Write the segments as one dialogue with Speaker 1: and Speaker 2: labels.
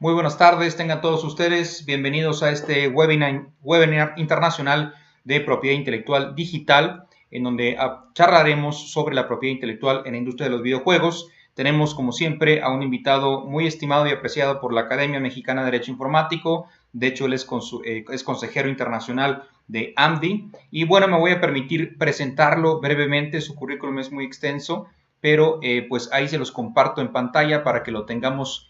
Speaker 1: Muy buenas tardes, tengan todos ustedes bienvenidos a este webinar internacional de propiedad intelectual digital, en donde charlaremos sobre la propiedad intelectual en la industria de los videojuegos. Tenemos, como siempre, a un invitado muy estimado y apreciado por la Academia Mexicana de Derecho Informático. De hecho, él es consejero internacional de AMDI. Y bueno, me voy a permitir presentarlo brevemente. Su currículum es muy extenso, pero pues ahí se los comparto en pantalla para que lo tengamos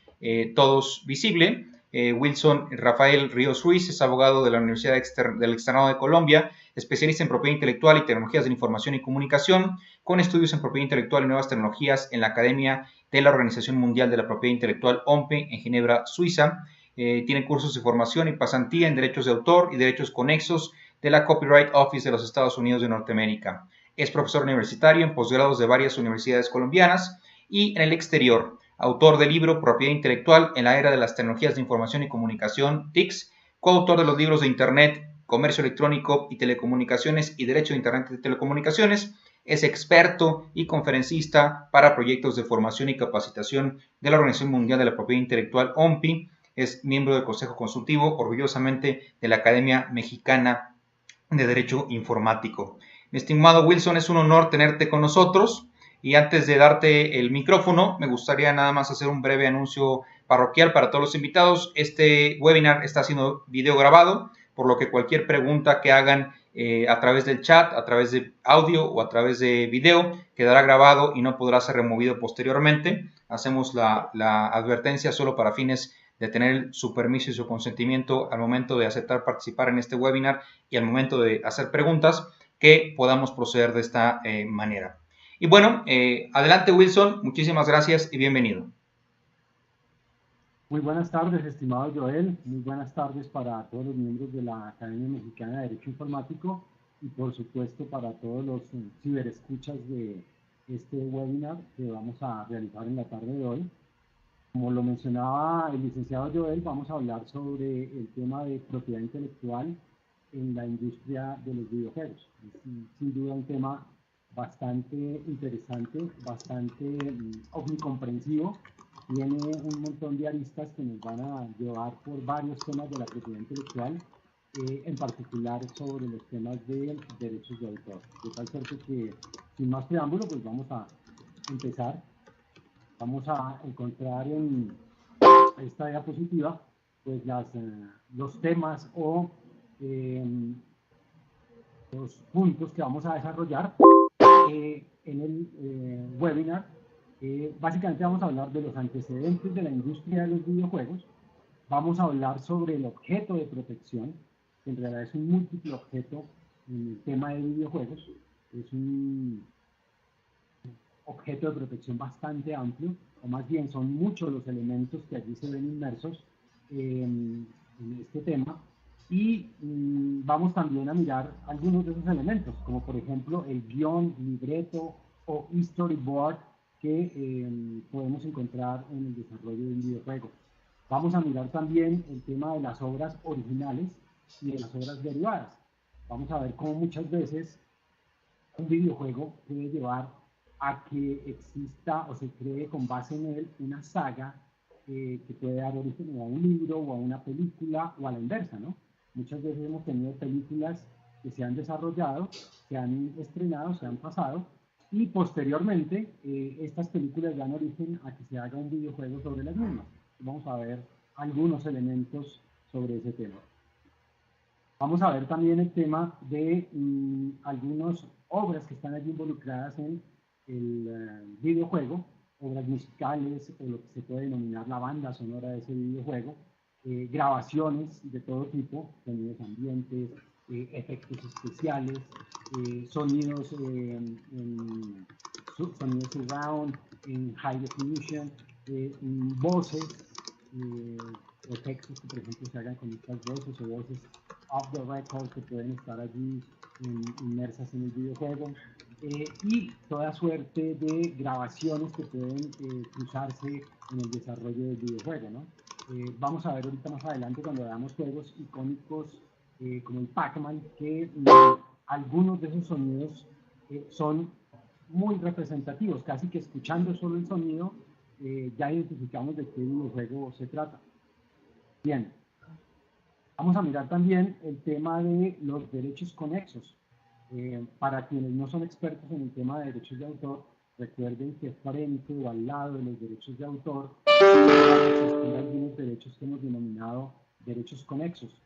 Speaker 1: todos visible. Wilson Rafael Ríos Ruiz es abogado de la Universidad del Externado de Colombia, especialista en propiedad intelectual y tecnologías de la información y comunicación, con estudios en propiedad intelectual y nuevas tecnologías en la Academia de la Organización Mundial de la Propiedad Intelectual, OMPE, en Ginebra, Suiza. Tiene cursos de formación y pasantía en derechos de autor y derechos conexos de la Copyright Office de los Estados Unidos de Norteamérica. Es profesor universitario en posgrados de varias universidades colombianas y en el exterior. Autor del libro Propiedad Intelectual en la Era de las Tecnologías de Información y Comunicación, TICS, coautor de los libros de Internet, Comercio Electrónico y Telecomunicaciones y Derecho de Internet y Telecomunicaciones. Es experto y conferencista para proyectos de formación y capacitación de la Organización Mundial de la Propiedad Intelectual, OMPI. Es miembro del Consejo Consultivo, orgullosamente, de la Academia Mexicana de Derecho Informático. Mi estimado Wilson, es un honor tenerte con nosotros. Y antes de darte el micrófono, me gustaría nada más hacer un breve anuncio parroquial para todos los invitados. Este webinar está siendo video grabado, por lo que cualquier pregunta que hagan a través del chat, a través de audio o a través de video, quedará grabado y no podrá ser removido posteriormente. Hacemos la advertencia solo para fines de tener su permiso y su consentimiento al momento de aceptar participar en este webinar y al momento de hacer preguntas, que podamos proceder de esta manera. Y bueno, adelante Wilson, muchísimas gracias y bienvenido.
Speaker 2: Muy buenas tardes, estimado Joel. Muy buenas tardes para todos los miembros de la Academia Mexicana de Derecho Informático y por supuesto para todos los ciberescuchas de este webinar que vamos a realizar en la tarde de hoy. Como lo mencionaba el licenciado Joel, vamos a hablar sobre el tema de propiedad intelectual en la industria de los videojuegos. Es sin duda un tema bastante interesante, bastante omnicomprensivo. Tiene un montón de aristas que nos van a llevar por varios temas de la propiedad intelectual, en particular sobre los temas de derechos de autor. De tal suerte que, sin más preámbulo, pues vamos a empezar. Vamos a encontrar en esta diapositiva pues los temas o eh, los puntos que vamos a desarrollar en el webinar. Básicamente vamos a hablar de los antecedentes de la industria de los videojuegos, vamos a hablar sobre el objeto de protección, que en realidad es un múltiple objeto en el tema de videojuegos, es un objeto de protección bastante amplio, o más bien son muchos los elementos que allí se ven inmersos en este tema, y vamos también a mirar algunos de esos elementos, como por ejemplo el guión, libreto o storyboard que podemos encontrar en el desarrollo de un videojuego. Vamos a mirar también el tema de las obras originales y de las obras derivadas. Vamos a ver cómo muchas veces un videojuego puede llevar a que exista o se cree con base en él una saga que puede dar origen a un libro o a una película o a la inversa, ¿no? Muchas veces hemos tenido películas que se han desarrollado, se han estrenado, se han pasado y posteriormente estas películas dan origen a que se haga un videojuego sobre las mismas. Vamos a ver algunos elementos sobre ese tema. Vamos a ver también el tema de algunas obras que están allí involucradas en el videojuego, obras musicales o lo que se puede denominar la banda sonora de ese videojuego, grabaciones de todo tipo, sonidos ambientes, efectos especiales, sonidos sonidos surround, en high definition, voces, efectos que por ejemplo se hagan con estas voces o voces off the record que pueden estar allí inmersas en el videojuego, y toda suerte de grabaciones que pueden cruzarse en el desarrollo del videojuego, ¿no? Vamos a ver ahorita más adelante cuando veamos juegos icónicos como el Pac-Man, que algunos de esos sonidos son muy representativos, casi que escuchando solo el sonido ya identificamos de qué videojuego se trata. Bien, vamos a mirar también el tema de los derechos conexos. Para quienes no son expertos en el tema de derechos de autor, recuerden que frente o al lado de los derechos de autor existen algunos derechos que hemos denominado derechos conexos.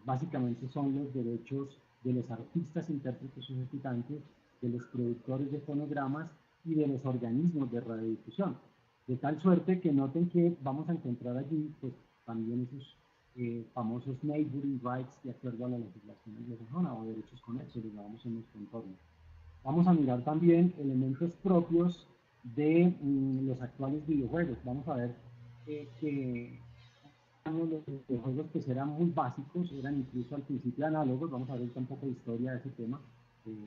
Speaker 2: Básicamente son los derechos de los artistas, intérpretes y ejecutantes, de los productores de fonogramas y de los organismos de radiodifusión. De tal suerte que noten que vamos a encontrar allí pues, también esos famosos neighboring rights de acuerdo a la legislación anglosajona o derechos conexos, digamos, en nuestro entorno. Vamos a mirar también elementos propios de los actuales videojuegos. Vamos a ver que los videojuegos pues eran muy básicos, eran incluso al principio análogos. Vamos a ver un poco de historia de ese tema.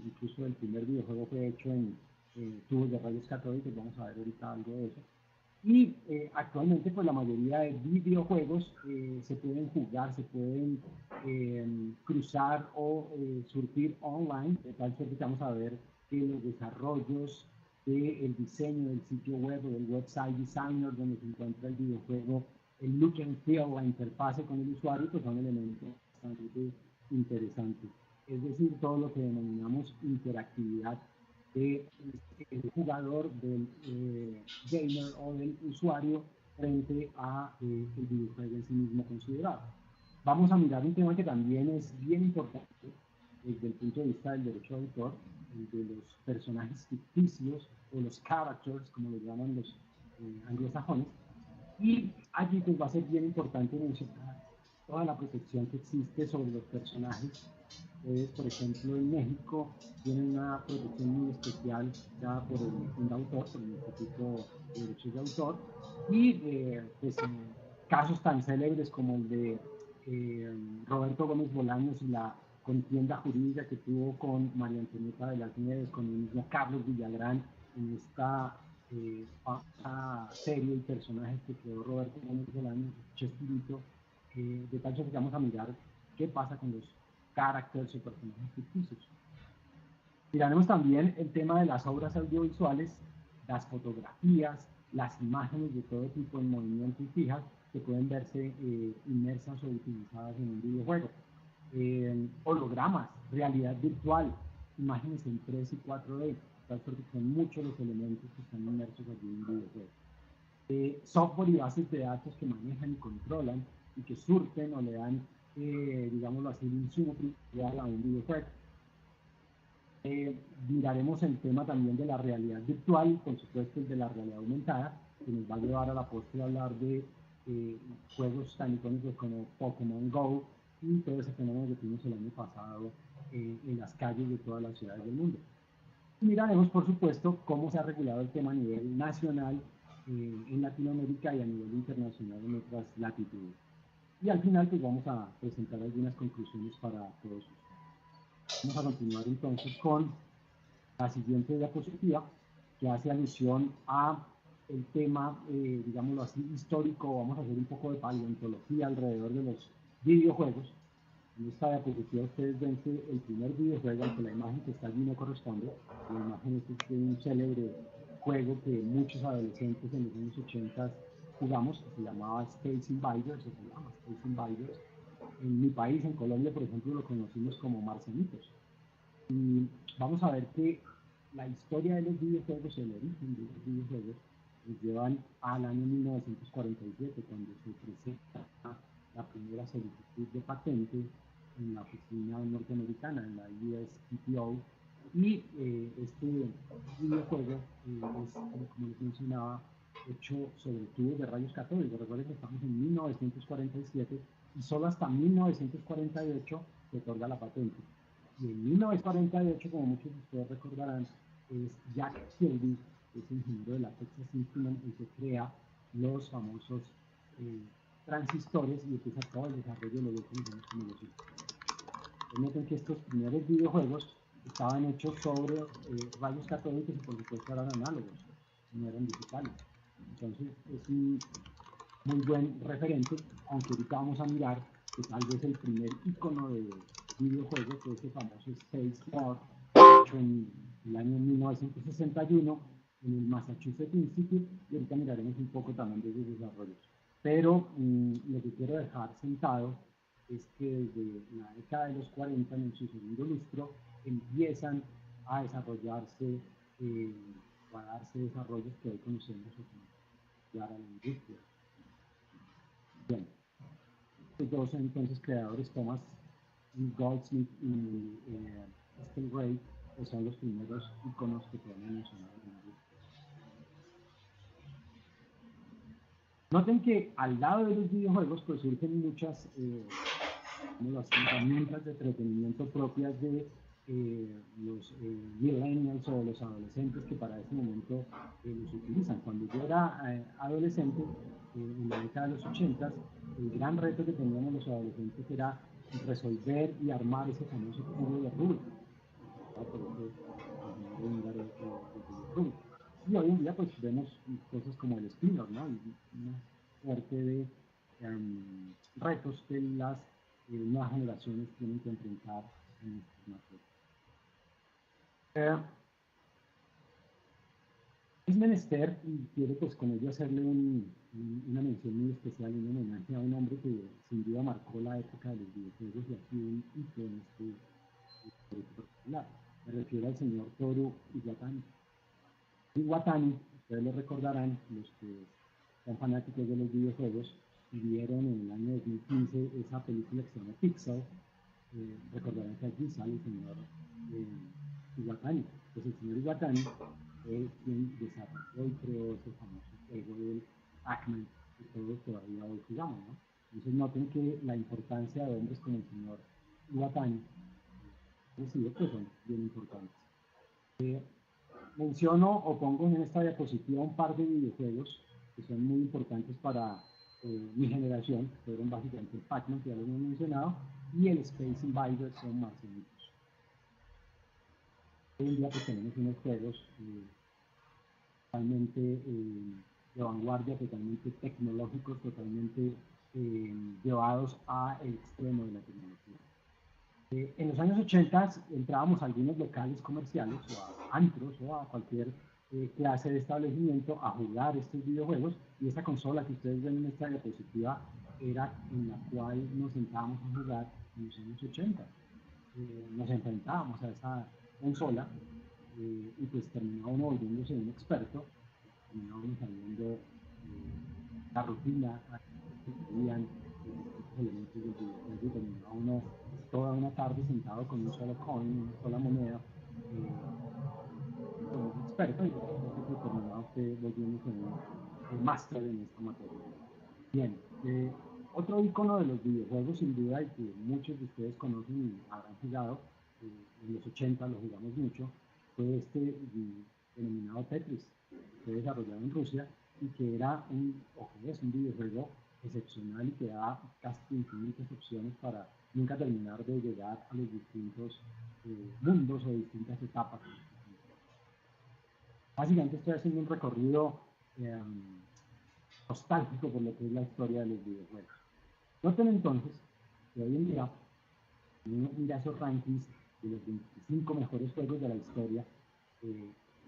Speaker 2: Incluso el primer videojuego fue hecho en tubos de rayos catódicos. Vamos a ver ahorita algo de eso. Y actualmente pues la mayoría de videojuegos se pueden jugar, se pueden cruzar o surtir online, de tal suerte que vamos a ver que los desarrollos del diseño del sitio web o del website designer donde se encuentra el videojuego, el look and feel, la interfase con el usuario, pues son elementos bastante interesantes. Es decir, todo lo que denominamos interactividad del jugador, del gamer o del usuario frente a el videojuego en sí mismo considerado. Vamos a mirar un tema que también es bien importante desde el punto de vista del derecho de autor, el de los personajes ficticios o los characters, como lo llaman los anglosajones. Y allí pues va a ser bien importante mencionar toda la protección que existe sobre los personajes. Por ejemplo, en México tienen una protección muy especial dada por el Fundautor, por el Instituto de Derechos de Autor, y pues casos tan célebres como el de Roberto Gómez Bolaños y la contienda jurídica que tuvo con María Antonieta de las Nieves, con el mismo Carlos Villagrán, en esta serie y personajes que creó Roberto Gómez Bolaños, Chespirito, de tal que vamos a mirar qué pasa con los caracteres o personajes ficticios. Miraremos también el tema de las obras audiovisuales, las fotografías, las imágenes de todo tipo en movimiento y fijas que pueden verse inmersas o utilizadas en un videojuego. Hologramas, realidad virtual, imágenes en 3 y 4D, tal porque son muchos los elementos que están inmersos allí en un videojuego. Software y bases de datos que manejan y controlan y que surten o le dan, digámoslo así, un insumo principal a un videojuego. Miraremos el tema también de la realidad virtual, por supuesto el de la realidad aumentada, que nos va a llevar a la postre a hablar de juegos tan icónicos como Pokémon Go y todo ese fenómeno que tuvimos el año pasado en las calles de todas las ciudades del mundo. Y miraremos, por supuesto, cómo se ha regulado el tema a nivel nacional en Latinoamérica y a nivel internacional en otras latitudes. Y al final, pues vamos a presentar algunas conclusiones para todos ustedes. Vamos a continuar entonces con la siguiente diapositiva que hace alusión a el tema, digámoslo así, histórico. Vamos a hacer un poco de paleontología alrededor de los videojuegos. En esta diapositiva ustedes ven que el primer videojuego, aunque la imagen que está allí no corresponde, la imagen es de un célebre juego que muchos adolescentes en los años 80 jugamos, que se llamaba Space Invaders, se llama Space Invaders. En mi país, en Colombia, por ejemplo, lo conocimos como Marcenitos. Y vamos a ver que la historia de los videojuegos, el origen de los videojuegos, nos llevan al año 1947, cuando se presenta la primera solicitud de patente en la oficina norteamericana, en la USPTO, y este videojuego es, como les mencionaba, hecho sobre tubos de rayos catódicos. Recuerden que estamos en 1947 y solo hasta 1948 se otorga la patente. Y en 1948, como muchos de ustedes recordarán, es Jack Kilby, que es ingeniero de la Texas Instruments, el que crea los famosos transistores y empieza todo el desarrollo de lo que conocemos como los circuitos. Noten que estos primeros videojuegos estaban hechos sobre rayos catódicos y por supuesto eran análogos, no eran digitales. Entonces es un muy buen referente, aunque ahorita vamos a mirar que tal vez el primer icono de videojuego fue ese famoso Space War, hecho en el año 1961 en el Massachusetts Institute, y ahorita miraremos un poco también de sus desarrollos. pero lo que quiero dejar sentado es que desde la década de los 40, en su segundo lustro, empiezan a desarrollarse o a darse desarrollos que hoy conocemos como ya la industria. Bien, los dos entonces creadores, Thomas Goldsmith y Estelle Ray, pues son los primeros iconos que podemos mencionar en la industria. Noten que al lado de los videojuegos pues surgen muchas herramientas de entretenimiento propias de los millennials o los adolescentes que para ese momento los utilizan. Cuando yo era adolescente, en la década de los 80, el gran reto que teníamos los adolescentes era resolver y armar ese famoso cubo de Rubik. Por eso ingeniero húngaro de Rubik. Y hoy en día pues vemos cosas como el spin-off, ¿no? Una suerte de retos que las nuevas generaciones tienen que enfrentar en estos materias. Es menester, y quiero pues con ello hacerle una mención muy especial, un homenaje a un hombre que sin duda marcó la época de los videojuegos y ha sido un hito en este particular. Me refiero al señor Toru Iwatani. Iwatani, ustedes lo recordarán, los que son fanáticos de los videojuegos, y vieron en el año 2015 esa película que se llama Pixel. Recordarán que allí sale el señor Iwatani. Pues el señor Iwatani fue quien desarrolló y creó ese famoso juego del Pac-Man que todos todavía hoy jugamos, ¿no? Entonces noten que la importancia de hombres como el señor Iwatani pues son bien importantes. Menciono o pongo en esta diapositiva un par de videojuegos que son muy importantes para mi generación, que fueron básicamente el Pac-Man, que ya lo hemos mencionado, y el Space Invaders, son marcianitos. Hoy en día pues tenemos unos juegos totalmente de vanguardia, totalmente tecnológicos, totalmente llevados al extremo de la tecnología. En los años 80 entrábamos a algunos locales comerciales o a antros o a cualquier clase de establecimiento a jugar estos videojuegos, y esta consola que ustedes ven en esta diapositiva era en la cual nos sentábamos a jugar en los años 80. Nos enfrentábamos a esa consola y pues terminaba uno volviéndose un experto, terminaba uno sabiendo la rutina que pedían los distintos elementos del videojuego, y terminaba uno toda una tarde sentado con un solo coin, una sola moneda, como un experto, y después terminaba usted volviéndose un máster en esta materia. Bien, otro icono de los videojuegos sin duda y que muchos de ustedes conocen y habrán jugado, en los 80 lo jugamos mucho, fue este denominado Tetris, que fue desarrollado en Rusia y que era es un videojuego excepcional y que da casi infinitas opciones para nunca terminar de llegar a los distintos mundos o distintas etapas. Básicamente estoy haciendo un recorrido nostálgico por lo que es la historia de los videojuegos. Noten entonces que hoy en día, uno mira esos rankings de los 25 mejores juegos de la historia,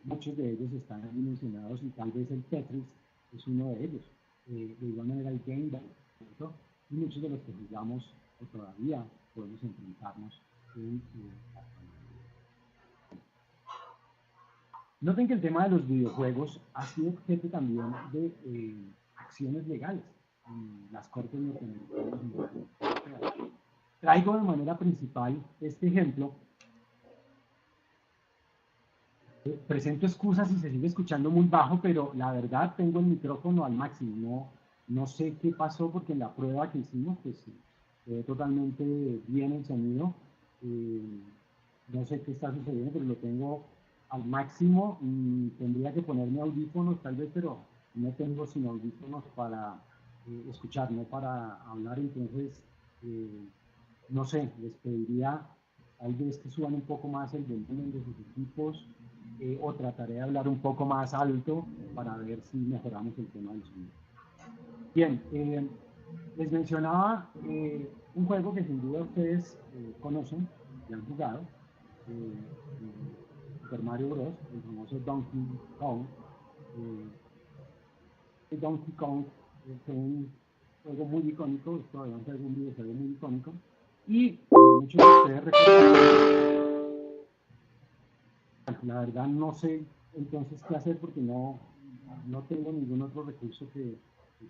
Speaker 2: muchos de ellos están ahí mencionados y tal vez el Tetris es uno de ellos. De igual manera el Game Boy, ¿cierto? Y muchos de los que jugamos o todavía podemos enfrentarnos en la actualidad. Noten que el tema de los videojuegos ha sido objeto también de acciones legales en las cortes norteamericanas. Traigo de manera principal este ejemplo. Presento excusas si se sigue escuchando muy bajo, pero la verdad tengo el micrófono al máximo. No sé qué pasó porque en la prueba que hicimos, pues totalmente bien el sonido. No sé qué está sucediendo, pero lo tengo al máximo. Tendría que ponerme audífonos tal vez, pero no tengo sino audífonos para escuchar, no para hablar. Entonces, no sé, les pediría tal vez que suban un poco más el volumen de sus equipos, o trataré de hablar un poco más alto para ver si mejoramos el tema del sonido. Bien, les mencionaba un juego que sin duda ustedes conocen y han jugado, Super Mario Bros., el famoso Donkey Kong. Donkey Kong fue un juego muy icónico, esto además es un videojuego muy icónico, y muchos de ustedes recordarán, la verdad no sé entonces qué hacer porque no tengo ningún otro recurso que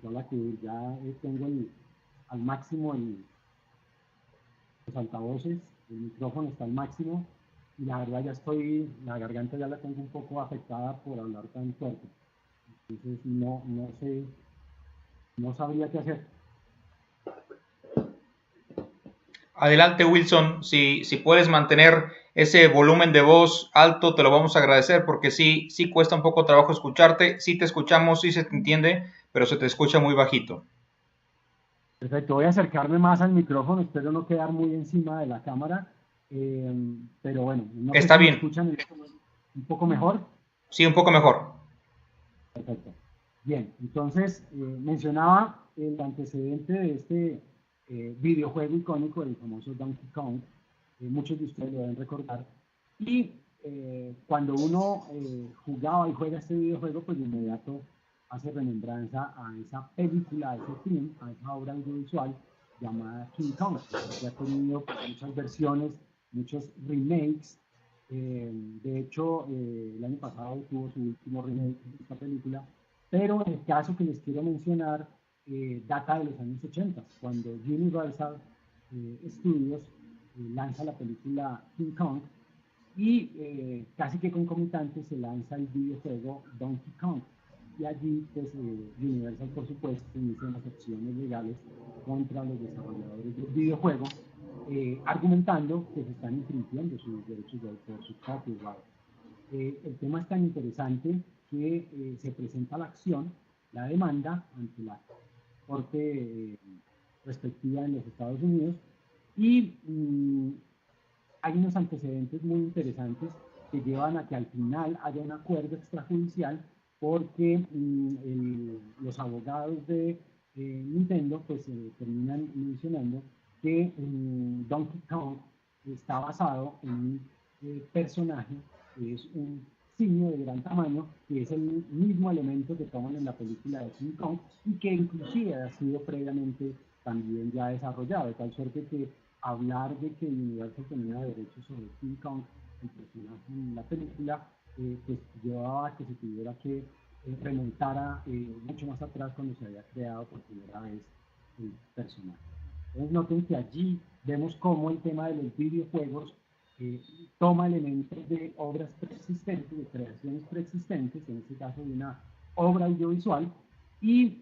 Speaker 2: con la que ya tengo al máximo los altavoces, el micrófono está al máximo y la verdad ya la garganta ya la tengo un poco afectada por hablar tan fuerte. Entonces no sé, no sabría qué hacer.
Speaker 1: Adelante, Wilson. Si puedes mantener ese volumen de voz alto, te lo vamos a agradecer porque sí cuesta un poco trabajo escucharte. Sí te escuchamos, sí se te entiende, pero se te escucha muy bajito.
Speaker 2: Perfecto, voy a acercarme más al micrófono, espero no quedar muy encima de la cámara, pero bueno, no sé
Speaker 1: Está
Speaker 2: si me
Speaker 1: bien.
Speaker 2: escuchan un poco mejor.
Speaker 1: Sí, un poco mejor.
Speaker 2: Perfecto. Bien, entonces mencionaba el antecedente de este videojuego icónico, el famoso Donkey Kong, muchos de ustedes lo deben recordar, y cuando uno jugaba y juega este videojuego, pues de inmediato hace remembranza a esa película, a ese film, a esa obra audiovisual llamada King Kong, que ha tenido pues, muchas versiones, muchos remakes. De hecho, el año pasado tuvo su último remake de esta película, pero el caso que les quiero mencionar data de los años 80, cuando Universal Studios lanza la película King Kong y casi que concomitante se lanza el videojuego Donkey Kong. Y allí, pues, Universal, por supuesto, inicia las acciones legales contra los desarrolladores del videojuego, argumentando que se están infringiendo sus derechos de autor, su copyright. El tema es tan interesante que se presenta la acción, la demanda ante la corte respectiva en los Estados Unidos y hay unos antecedentes muy interesantes que llevan a que al final haya un acuerdo extrajudicial porque los abogados de Nintendo pues terminan mencionando que Donkey Kong está basado en un personaje que es un simio de gran tamaño, que es el mismo elemento que toman en la película de King Kong y que inclusive ha sido previamente también ya desarrollado, de tal suerte que hablar de que Universal tenía derechos sobre King Kong, el personaje en la película, pues llevaba a que se tuviera que remontar mucho más atrás cuando se había creado por primera vez el personaje. Entonces noten que allí vemos cómo el tema de los videojuegos eh, toma elementos de obras preexistentes, de creaciones preexistentes, en este caso de una obra audiovisual, y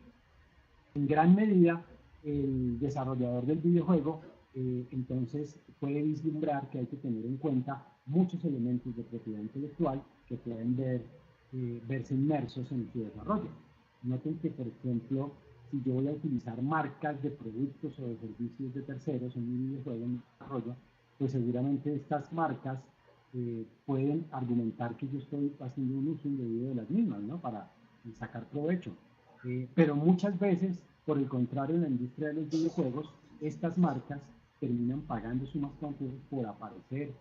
Speaker 2: en gran medida el desarrollador del videojuego entonces puede vislumbrar que hay que tener en cuenta muchos elementos de propiedad intelectual que pueden verse inmersos en su desarrollo. Noten que, por ejemplo, si yo voy a utilizar marcas de productos o de servicios de terceros en mi videojuego, en mi desarrollo, pues seguramente estas marcas pueden argumentar que yo estoy haciendo un uso indebido de las mismas, ¿no? Para sacar provecho. Pero muchas veces, por el contrario, en la industria de los videojuegos, estas marcas terminan pagando sumas cuantiosas por aparecer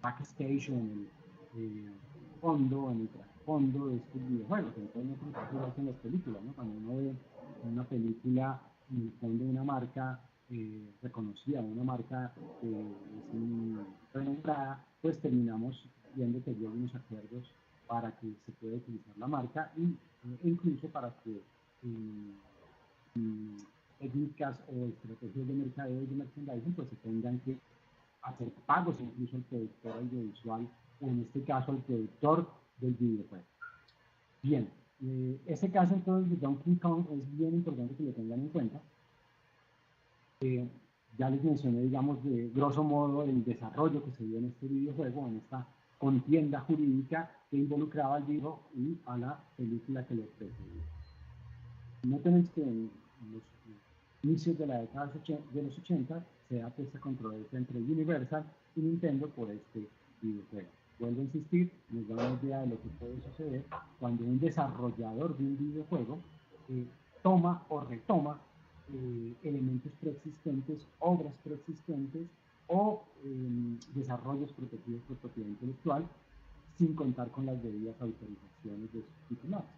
Speaker 2: backstage o en el fondo, en el trasfondo de estos videojuegos. Entonces, no creo que hacen las películas, ¿no? Cuando uno ve en una película en el fondo una marca reconocida, una marca renombrada, pues terminamos viendo que hay algunos acuerdos para que se pueda utilizar la marca e incluso para que técnicas o estrategias de mercadeo y de merchandising pues se tengan que hacer pagos incluso al productor audiovisual o en este caso al productor del videojuego. Bien, ese caso entonces de Donkey Kong es bien importante que lo tengan en cuenta. Ya les mencioné, digamos, de grosso modo el desarrollo que se dio en este videojuego, en esta contienda jurídica que involucraba al videojuego y a la película que lo precedía. No tenéis que en los inicios de la década de los 80 se da esta controversia entre Universal y Nintendo por este videojuego. Vuelvo a insistir, nos da una idea de lo que puede suceder cuando un desarrollador de un videojuego toma o retoma elementos preexistentes, obras preexistentes o desarrollos protegidos por propiedad intelectual sin contar con las debidas autorizaciones de sus titulares.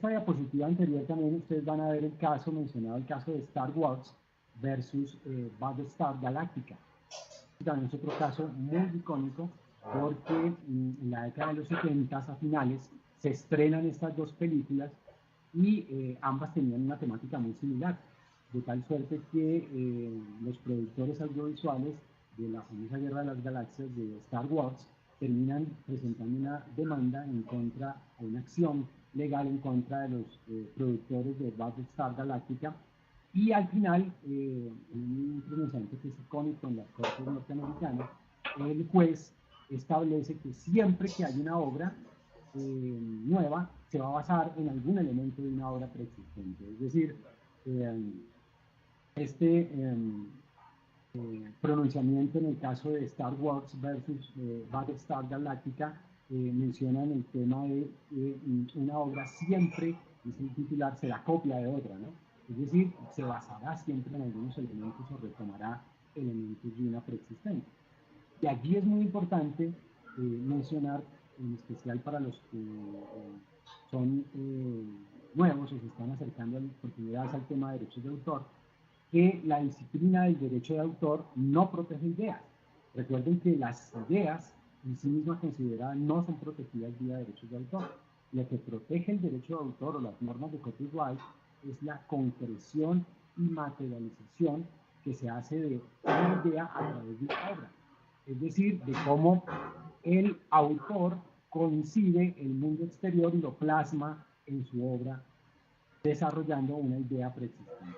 Speaker 2: esta diapositiva anterior también ustedes van a ver el caso mencionado, el caso de Star Wars versus Battlestar Galactica. También es otro caso muy icónico porque en la década de los 70 a finales se estrenan estas dos películas y ambas tenían una temática muy similar, de tal suerte que los productores audiovisuales de la famosa Guerra de las Galaxias de Star Wars terminan presentando una demanda en contra, o una acción legal en contra de los productores de Battlestar Galactica, y al final, un pronunciamiento que es icónico en las cortes norteamericanas, el juez establece que siempre que hay una obra nueva, se va a basar en algún elemento de una obra preexistente. Es decir, este pronunciamiento en el caso de Star Wars versus Battlestar Galactica mencionan el tema de una obra siempre, dice el titular, será copia de otra, ¿no? Es decir, se basará siempre en algunos elementos o retomará elementos de una preexistente. Y allí es muy importante mencionar, en especial para los que son nuevos o se están acercando por primera vez al tema de derechos de autor, que la disciplina del derecho de autor no protege ideas. Recuerden que las ideas en sí mismas consideradas no son protegidas vía derechos de autor. Lo que protege el derecho de autor o las normas de copyright es la concreción y materialización que se hace de una idea a través de una obra. Es decir, de cómo el autor concibe el mundo exterior y lo plasma en su obra, desarrollando una idea preexistente.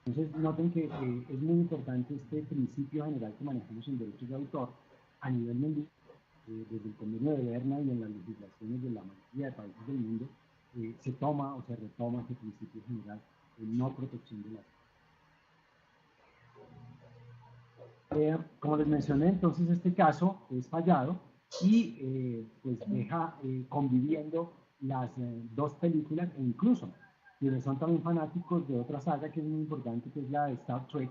Speaker 2: Entonces, noten que es muy importante este principio general que manejamos en derechos de autor a nivel mundial, desde el convenio de Berna y en las legislaciones de la mayoría de países del mundo, se toma o se retoma ese principio general de no protección de la como les mencioné, entonces este caso es fallado y pues deja conviviendo las dos películas, e incluso quienes son también fanáticos de otra saga que es muy importante, que es la de Star Trek.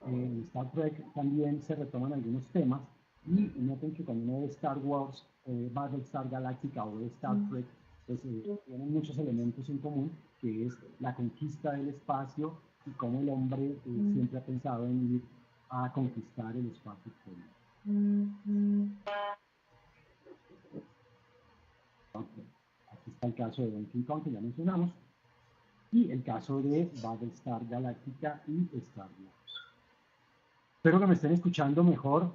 Speaker 2: En Star Trek también se retoman algunos temas y noten que cuando uno ve Star Wars, Battlestar Galactica o Star Trek, pues tienen muchos elementos en común, que es la conquista del espacio y cómo el hombre siempre ha pensado en ir a conquistar el espacio exterior. Okay. Aquí está el caso de Donkey Kong que ya mencionamos, y el caso de Battlestar Galactica y Star Wars. Espero que me estén escuchando mejor.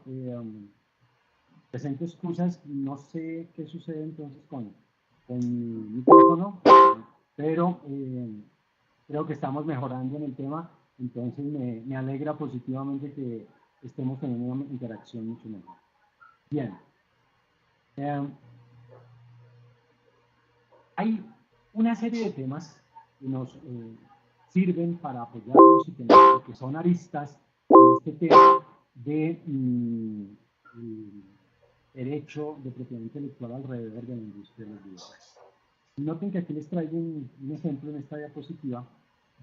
Speaker 2: Presento excusas, no sé qué sucede entonces con mi micrófono, pero creo que estamos mejorando en el tema, entonces me alegra positivamente que estemos teniendo una interacción mucho mejor. Bien. Hay una serie de temas que nos sirven para apoyarnos y que son aristas en este tema de derecho de propiedad intelectual alrededor de la industria de los videojuegos. Noten que aquí les traigo un ejemplo en esta diapositiva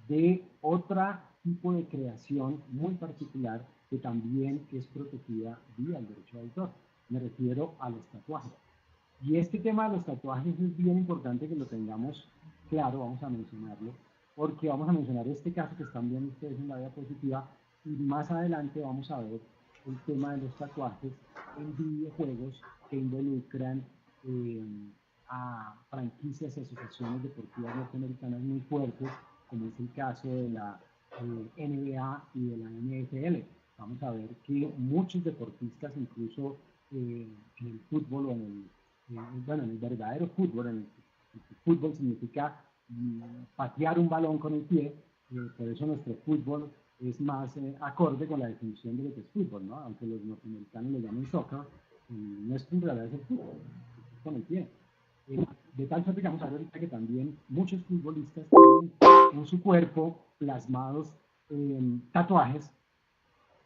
Speaker 2: de otro tipo de creación muy particular que también es protegida vía el derecho de autor. Me refiero a los tatuajes. Y este tema de los tatuajes es bien importante que lo tengamos claro, vamos a mencionarlo, porque vamos a mencionar este caso que están viendo ustedes en la diapositiva y más adelante vamos a ver el tema de los tatuajes en videojuegos que involucran a franquicias y asociaciones deportivas norteamericanas muy fuertes, como es el caso de la NBA y de la NFL. Vamos a ver que muchos deportistas, incluso en el fútbol o en el verdadero fútbol, el fútbol significa patear un balón con el pie, por eso nuestro fútbol es más acorde con la definición de lo que es fútbol, ¿no? Aunque los norteamericanos lo llaman soccer, nuestro en realidad es el fútbol, es con el pie. De tal suerte que vamos a ver ahorita que también muchos futbolistas tienen en su cuerpo plasmados tatuajes,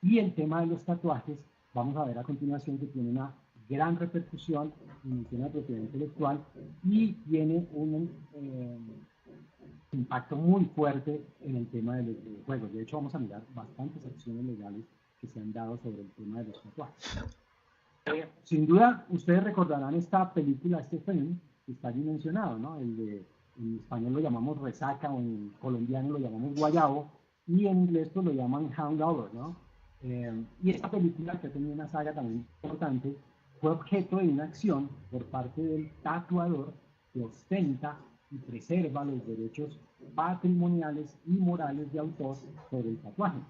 Speaker 2: y el tema de los tatuajes vamos a ver a continuación que tiene una gran repercusión en el tema de propiedad intelectual y tiene un impacto muy fuerte en el tema de los videojuegos. De hecho, vamos a mirar bastantes acciones legales que se han dado sobre el tema de los tatuajes. Sin duda, ustedes recordarán esta película, este film, que está allí mencionado, ¿no? El de en español lo llamamos resaca, o en colombiano lo llamamos guayabo, y en inglés pues lo llaman hangover, ¿no? Y esta película, que ha tenido una saga también importante, fue objeto de una acción por parte del tatuador que ostenta y preserva los derechos patrimoniales y morales de autor sobre el tatuaje.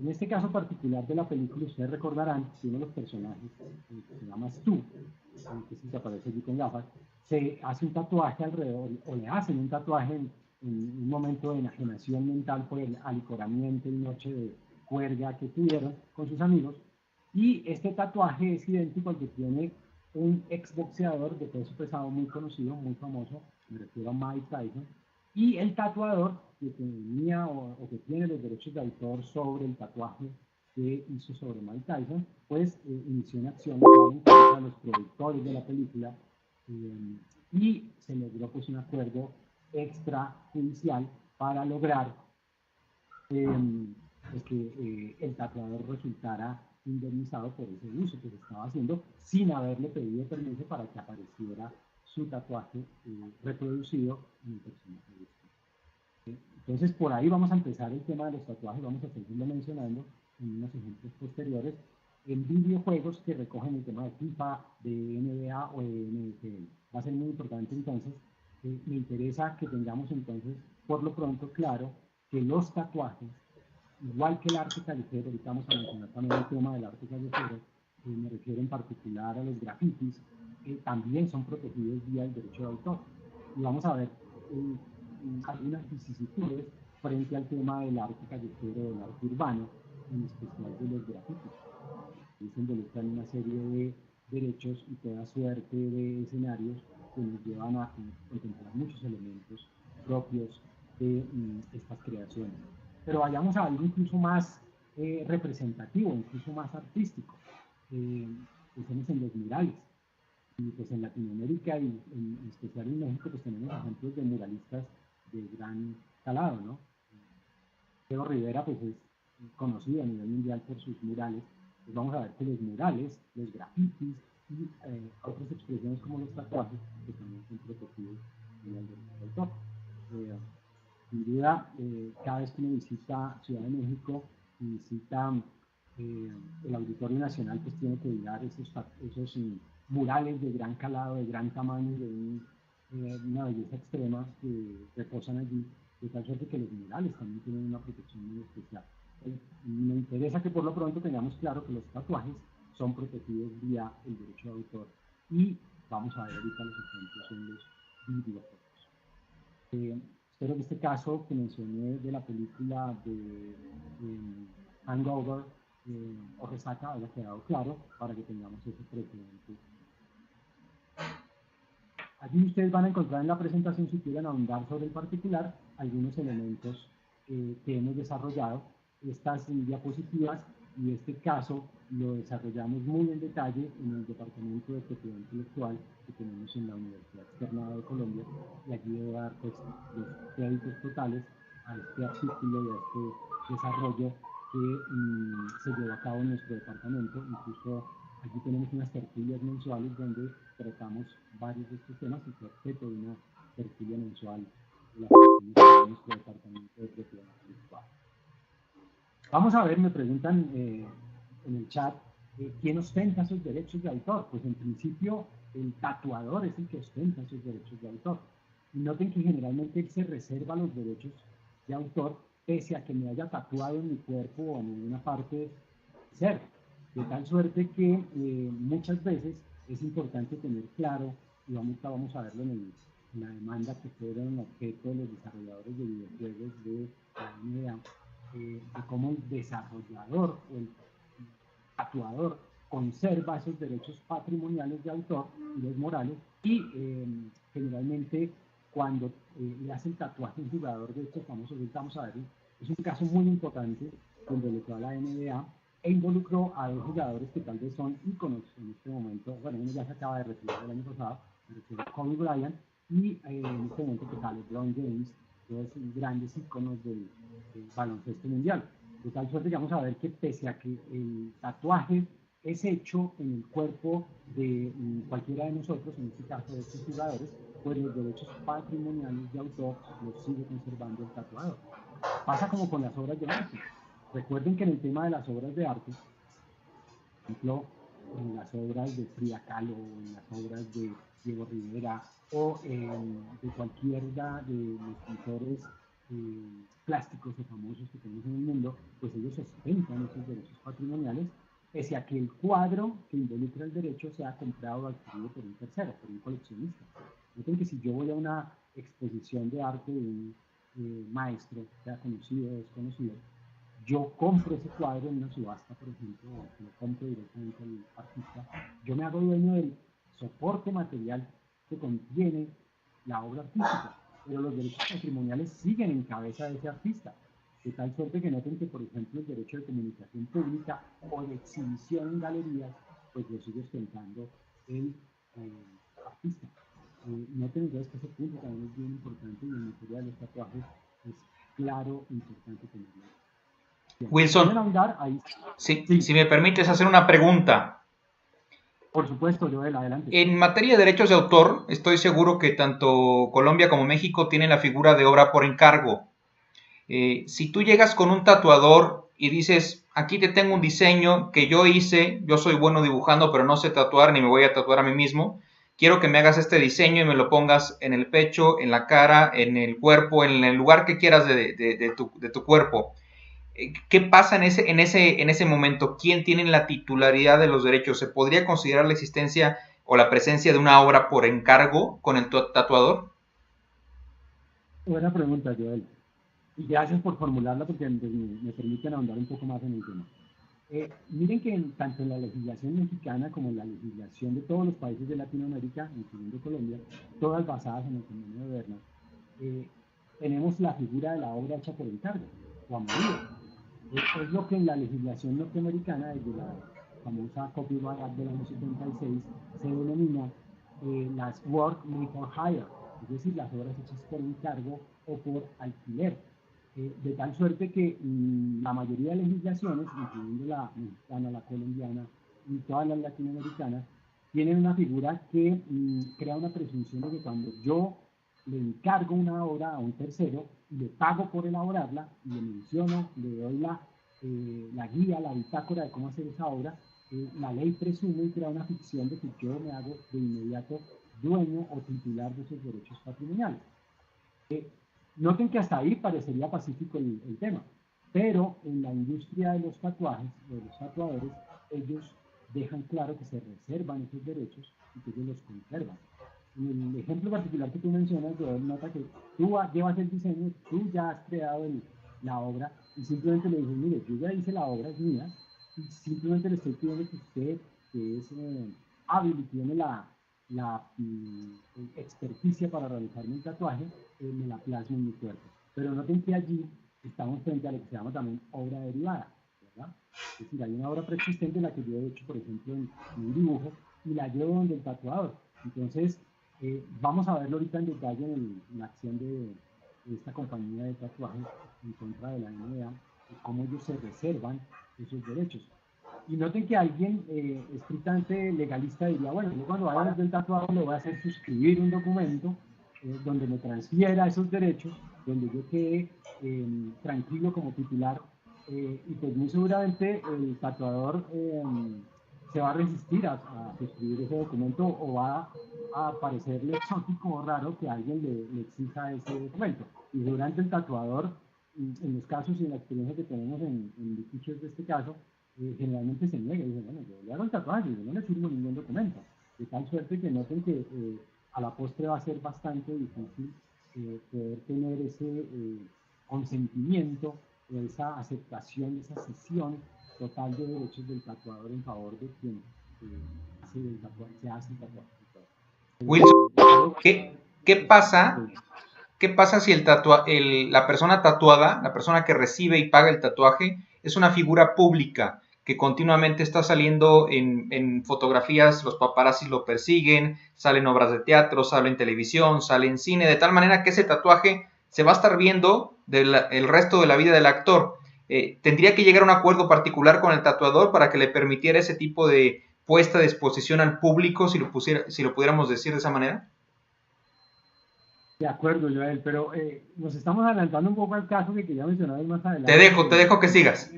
Speaker 2: En este caso particular de la película, ustedes recordarán que uno de los personajes, que se llama Stu, que sí se aparece allí con gafas, se hace un tatuaje alrededor, o le hacen un tatuaje en un momento de enajenación mental por el alicoramiento y noche de juerga que tuvieron con sus amigos. Y este tatuaje es idéntico al que tiene un exboxeador de peso pesado muy conocido, muy famoso, me refiero a Mike Tyson, y el tatuador que tenía o que tiene los derechos de autor sobre el tatuaje que hizo sobre Mike Tyson, pues inició una acción contra los productores de la película y se logró pues un acuerdo extrajudicial para lograr pues que el tatuador resultara indemnizado por ese uso que se estaba haciendo sin haberle pedido permiso para que apareciera su tatuaje reproducido en el personaje de este. Entonces por ahí vamos a empezar el tema de los tatuajes, vamos a seguirlo mencionando en unos ejemplos posteriores en videojuegos que recogen el tema de FIFA, de NBA o de NFL. Va a ser muy importante entonces, me interesa que tengamos entonces por lo pronto claro que los tatuajes, igual que el arte callejero, ahorita vamos a mencionar también el tema del arte callejero, me refiero en particular a los grafitis, también son protegidos vía el derecho de autor. Y vamos a ver algunas vicisitudes frente al tema del arte callejero, del arte urbano, en especial de los grafitis. Se involucran una serie de derechos y toda suerte de escenarios que nos llevan a contemplar muchos elementos propios de estas creaciones. Pero vayamos a algo incluso más representativo, incluso más artístico. Pensemos en los murales. Y pues en Latinoamérica y en especial en México pues tenemos ejemplos de muralistas de gran calado, ¿no? Diego Rivera pues es conocido a nivel mundial por sus murales. Pues vamos a ver que los murales, los grafitis y otras expresiones como los tatuajes que también son protegidos en el derecho de autor. Sin duda, cada vez que uno visita Ciudad de México y visita el Auditorio Nacional, pues tiene que mirar esos murales de gran calado, de gran tamaño, de una belleza extrema que reposan allí, de tal suerte que los murales también tienen una protección muy especial. Me interesa que por lo pronto tengamos claro que los tatuajes son protegidos vía el derecho de autor y vamos a ver ahorita los ejemplos en los videojuegos. Espero que este caso que mencioné de la película de Hangover o Resaca haya quedado claro para que tengamos ese precedente. Aquí ustedes van a encontrar en la presentación, si quieren ahondar sobre el particular, algunos elementos que hemos desarrollado. Estas diapositivas y este caso lo desarrollamos muy en detalle en el Departamento de Propiedad Intelectual que tenemos en la Universidad Externada de Colombia, y aquí debo dar pues, los créditos totales a este artículo y a este desarrollo que se llevó a cabo en nuestro departamento. Incluso aquí tenemos unas tertulias mensuales donde tratamos varios de estos temas y fue objeto de una tertulia mensual de la de nuestro departamento de propiedad intelectual. Vamos a ver, me preguntan en el chat, ¿quién ostenta esos derechos de autor? Pues en principio el tatuador es el que ostenta esos derechos de autor. Y noten que generalmente él se reserva los derechos de autor pese a que me haya tatuado en mi cuerpo o en alguna parte del ser. De tal suerte que muchas veces es importante tener claro, y vamos a verlo en la demanda que fueron objeto de los desarrolladores de videojuegos de la NBA, de cómo el desarrollador o el tatuador conserva esos derechos patrimoniales de autor y los morales, y generalmente cuando le hace el tatuaje a un jugador de estos famosos, vamos a ver, es un caso muy importante donde le fue a la NBA e involucró a dos jugadores que tal vez son íconos en este momento. Bueno, uno ya se acaba de retirar el año pasado, pero Kobe Bryant, y en este momento que sale LeBron James, dos grandes íconos del baloncesto mundial. De tal suerte que vamos a ver que pese a que el tatuaje es hecho en el cuerpo de cualquiera de nosotros, en este caso de estos jugadores, pues los derechos patrimoniales de autor los sigue conservando el tatuador. Pasa como con las obras de arte. Recuerden que en el tema de las obras de arte, por ejemplo, en las obras de Frida Kahlo, en las obras de Diego Rivera o de cualquiera de los pintores plásticos o famosos que tenemos en el mundo, pues ellos ostentan esos derechos patrimoniales, pese a que el cuadro que involucra el derecho sea comprado o adquirido por un tercero, por un coleccionista. Noten que si yo voy a una exposición de arte de un maestro, sea conocido o desconocido, yo compro ese cuadro en una subasta, por ejemplo, o lo compro directamente al artista, yo me hago dueño del soporte material que contiene la obra artística, pero los derechos patrimoniales siguen en cabeza de ese artista, de tal suerte que noten que, por ejemplo, el derecho de comunicación pública o de exhibición en galerías, pues lo sigue ostentando el artista. Noten entonces que ese punto también es bien importante y en materia de los tatuajes es claro e importante tenerlo.
Speaker 1: Wilson,
Speaker 2: ahí.
Speaker 1: Sí, si me permites hacer una pregunta.
Speaker 2: Por supuesto, Joel, adelante.
Speaker 1: En materia de derechos de autor, estoy seguro que tanto Colombia como México tienen la figura de obra por encargo. Si tú llegas con un tatuador y dices, aquí te tengo un diseño que yo hice, yo soy bueno dibujando, pero no sé tatuar ni me voy a tatuar a mí mismo, quiero que me hagas este diseño y me lo pongas en el pecho, en la cara, en el cuerpo, en el lugar que quieras de tu cuerpo. ¿Qué pasa en ese momento? ¿Quién tiene la titularidad de los derechos? ¿Se podría considerar la existencia o la presencia de una obra por encargo con el tatuador?
Speaker 2: Buena pregunta, Joel. Y gracias por formularla porque me permiten ahondar un poco más en el tema. Miren que tanto en la legislación mexicana como en la legislación de todos los países de Latinoamérica, incluyendo Colombia, todas basadas en el convenio de Berna, tenemos la figura de la obra hecha por encargo o a medida. Es lo que en la legislación norteamericana, desde la famosa Copyright Act del año 76, se denomina las Work Made for Hire, es decir, las obras hechas por encargo o por alquiler. De tal suerte que la mayoría de legislaciones, incluyendo la mexicana, la colombiana y todas las latinoamericanas, tienen una figura que crea una presunción de que cuando yo le encargo una obra a un tercero y le pago por elaborarla y le menciono, le doy la guía, la bitácora de cómo hacer esa obra, la ley presume y crea una ficción de que yo me hago de inmediato dueño o titular de esos derechos patrimoniales. Noten que hasta ahí parecería pacífico el tema, pero en la industria de los tatuajes, de los tatuadores, ellos dejan claro que se reservan esos derechos y que ellos los conservan. En el ejemplo particular que tú mencionas, Joel, nota que tú llevas el diseño, tú ya has creado la obra y simplemente le dices, mire, yo ya hice la obra, es mía, y simplemente le estoy pidiendo que usted, que es hábil y tiene la experticia para realizarme un tatuaje, me la plasme en mi cuerpo. Pero noten que allí estamos frente a lo que se llama también obra derivada, ¿verdad? Es decir, hay una obra preexistente, la que yo he hecho, por ejemplo, en un dibujo, y la llevo donde el tatuador. Entonces, vamos a verlo ahorita en detalle en la acción de esta compañía de tatuajes en contra de la NBA, cómo ellos se reservan esos derechos. Y noten que alguien estrictamente legalista diría, bueno, yo cuando vaya a ver el tatuador le voy a hacer suscribir un documento donde me transfiera esos derechos, donde yo quede tranquilo como titular, y pues muy seguramente el tatuador se va a resistir a suscribir ese documento o va a parecerle exótico o raro que alguien le exija ese documento. Y durante el tatuador, en los casos y en la experiencia que tenemos en litigios de este caso, generalmente se niega y dice, bueno, yo le hago el tatuaje, yo no le firmo ningún documento. De tal suerte que noten que a la postre va a ser bastante difícil poder tener ese consentimiento, esa aceptación, esa cesión total de derechos del tatuador en favor de quien se hace el tatuaje.
Speaker 1: Wilson, ¿qué pasa? ¿Qué pasa si la persona tatuada, la persona que recibe y paga el tatuaje, es una figura pública que continuamente está saliendo en fotografías, los paparazzis lo persiguen, salen obras de teatro, sale en televisión, sale en cine, de tal manera que ese tatuaje se va a estar viendo el resto de la vida del actor? ¿Tendría que llegar a un acuerdo particular con el tatuador para que le permitiera ese tipo de puesta de exposición al público, si lo pudiéramos decir de esa manera?
Speaker 2: De acuerdo, Joel, pero nos estamos adelantando un poco al caso que quería mencionar más
Speaker 1: Te
Speaker 2: adelante.
Speaker 1: dejo que sigas.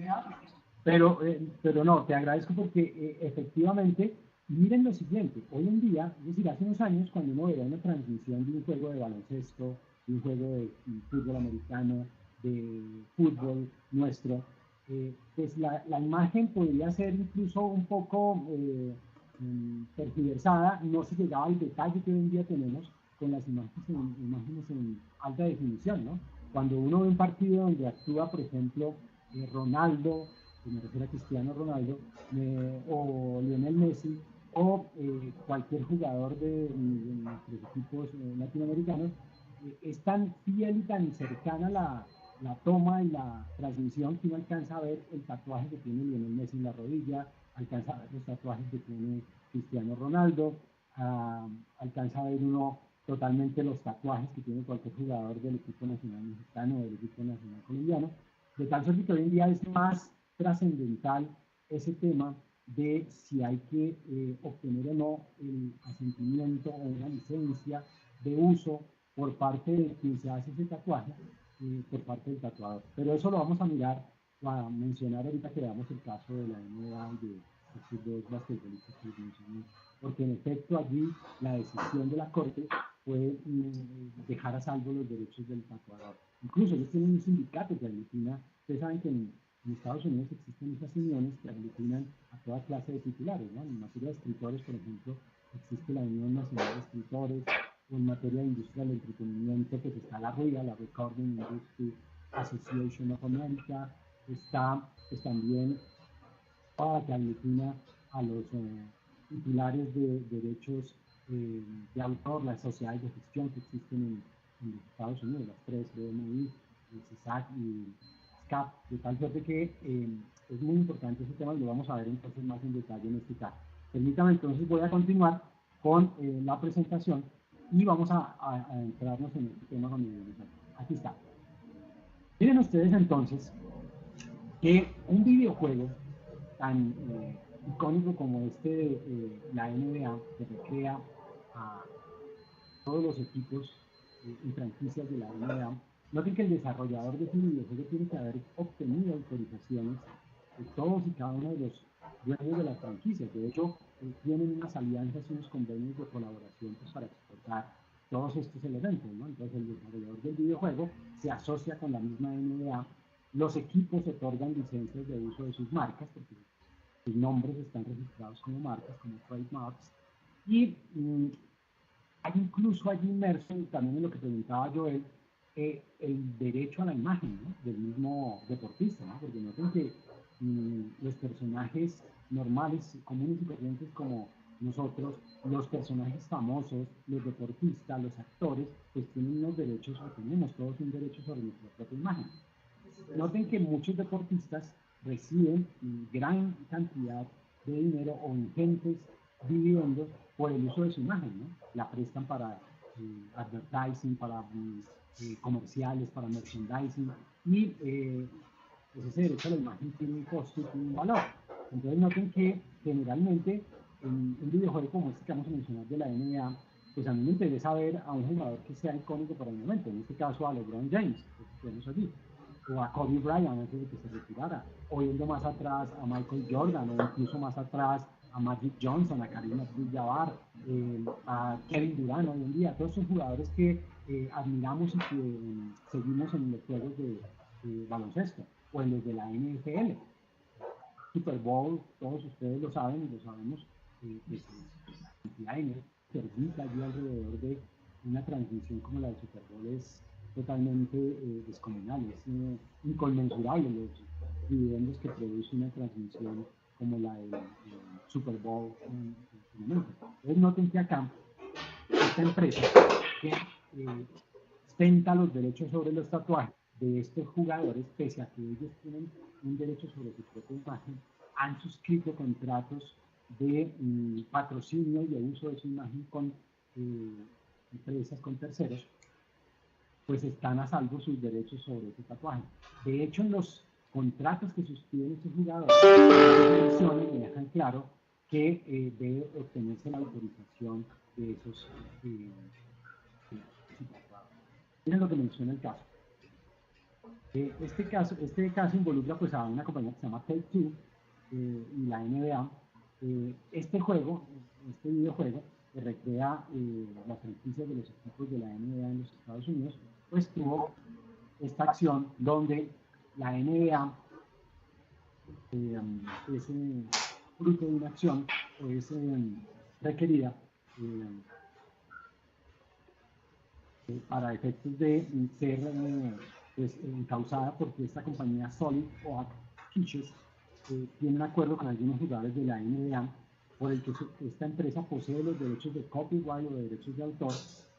Speaker 2: Pero no, te agradezco porque efectivamente, miren lo siguiente, hoy en día, es decir, hace unos años, cuando uno veía una transmisión de un juego de baloncesto, de un juego de fútbol americano, de fútbol nuestro, pues la imagen podría ser incluso un poco tergiversada, no se llegaba al detalle que hoy en día tenemos con las imágenes en alta definición, ¿no? Cuando uno ve un partido donde actúa, por ejemplo, Ronaldo, me refiero a Cristiano Ronaldo, o Lionel Messi, o cualquier jugador de nuestros equipos latinoamericanos, es tan fiel y tan cercana la toma y la transmisión que uno alcanza a ver el tatuaje que tiene Lionel Messi en la rodilla, alcanza a ver los tatuajes que tiene Cristiano Ronaldo, alcanza a ver uno totalmente los tatuajes que tiene cualquier jugador del equipo nacional mexicano o del equipo nacional colombiano, de tal suerte que hoy en día es más trascendental ese tema de si hay que obtener o no el asentimiento o una licencia de uso por parte de quien se hace ese tatuaje, por parte del tatuador. Pero eso lo vamos a mirar, a mencionar ahorita que veamos el caso de la NBA y de estos dos basquetbolistas que mencioné, porque en efecto allí la decisión de la Corte fue dejar a salvo los derechos del tatuador. Incluso ellos tienen un sindicato que aglutina, ustedes saben que en Estados Unidos existen esas uniones que aglutinan a toda clase de titulares, ¿no? En materia de escritores, por ejemplo, existe la Unión Nacional de Escritores, o en materia de industria del entretenimiento, pues está la RIA, la Recording Industry Association of America, está pues también que aglutina a los titulares de derechos de autor, las sociedades de gestión que existen en los Estados Unidos, las tres, BMI, CISAC y SCAP, de tal suerte que es muy importante ese tema y lo vamos a ver entonces más en detalle en este caso. Permítame entonces, voy a continuar con la presentación y vamos a entrarnos en este tema con mi Aquí está. Miren ustedes entonces que un videojuego tan icónico como este, la NBA, que recrea a todos los equipos y franquicias de la NBA, noten que el desarrollador de ese videojuego tiene que haber obtenido autorizaciones de todos y cada uno de los dueños de las franquicias. De hecho, tienen unas alianzas y unos convenios de colaboración pues, para exportar todos estos elementos, ¿no? Entonces el desarrollador del videojuego se asocia con la misma NBA, los equipos otorgan licencias de uso de sus marcas, porque sus nombres están registrados como marcas, como trademarks, y hay incluso allí inmerso también en lo que preguntaba Joel, el derecho a la imagen, ¿no? Del mismo deportista, ¿no? Porque noten que los personajes normales, comunes y corrientes como nosotros, los personajes famosos, los deportistas, los actores, pues tienen unos derechos, o tenemos todos un derecho sobre nuestra propia imagen. Noten que muchos deportistas reciben gran cantidad de dinero o ingentes dividendos por el uso de su imagen, ¿no? La prestan para advertising, para comerciales, para merchandising y pues ese derecho a la imagen tiene un costo y tiene un valor. Entonces noten que generalmente en un videojuego como este que vamos a mencionar de la NBA, pues a mí me interesa ver a un jugador que sea icónico para el momento, en este caso a LeBron James, que tenemos allí, o a Kobe Bryant antes de que se retirara, o yendo más atrás a Michael Jordan, o incluso más atrás a Magic Johnson, a Kareem Abdul-Jabbar, a Kevin Durant hoy en día, todos esos jugadores que admiramos y que seguimos en los juegos de baloncesto, o en los de la NFL. Super Bowl, todos ustedes lo saben y lo sabemos, pues, la cantidad de dinero que orbita allí alrededor de una transmisión como la del Super Bowl es totalmente descomunal, es inconmensurable los dividendos que produce una transmisión como la del Super Bowl en su momento. Entonces noten que acá esta empresa que ostenta los derechos sobre los tatuajes de estos jugadores, pese a que ellos tienen un derecho sobre su propia imagen, han suscrito contratos de patrocinio y de uso de su imagen con empresas, con terceros, pues están a salvo sus derechos sobre ese tatuaje. De hecho, en los contratos que suscriben estos jugadores, mencionan y dejan claro que debe obtenerse la autorización de esos tatuados. Miren lo que menciona el caso. Este caso involucra pues, a una compañía que se llama Take-Two y la NBA. Este videojuego, que recrea las franquicias de los equipos de la NBA en los Estados Unidos, pues tuvo esta acción donde la NBA es fruto de una acción o es requerida para efectos de ser pues, encausada porque esta compañía Solid Oak Peaches tiene un acuerdo con algunos jugadores de la NBA por el que esta empresa posee los derechos de copyright o de derechos de autor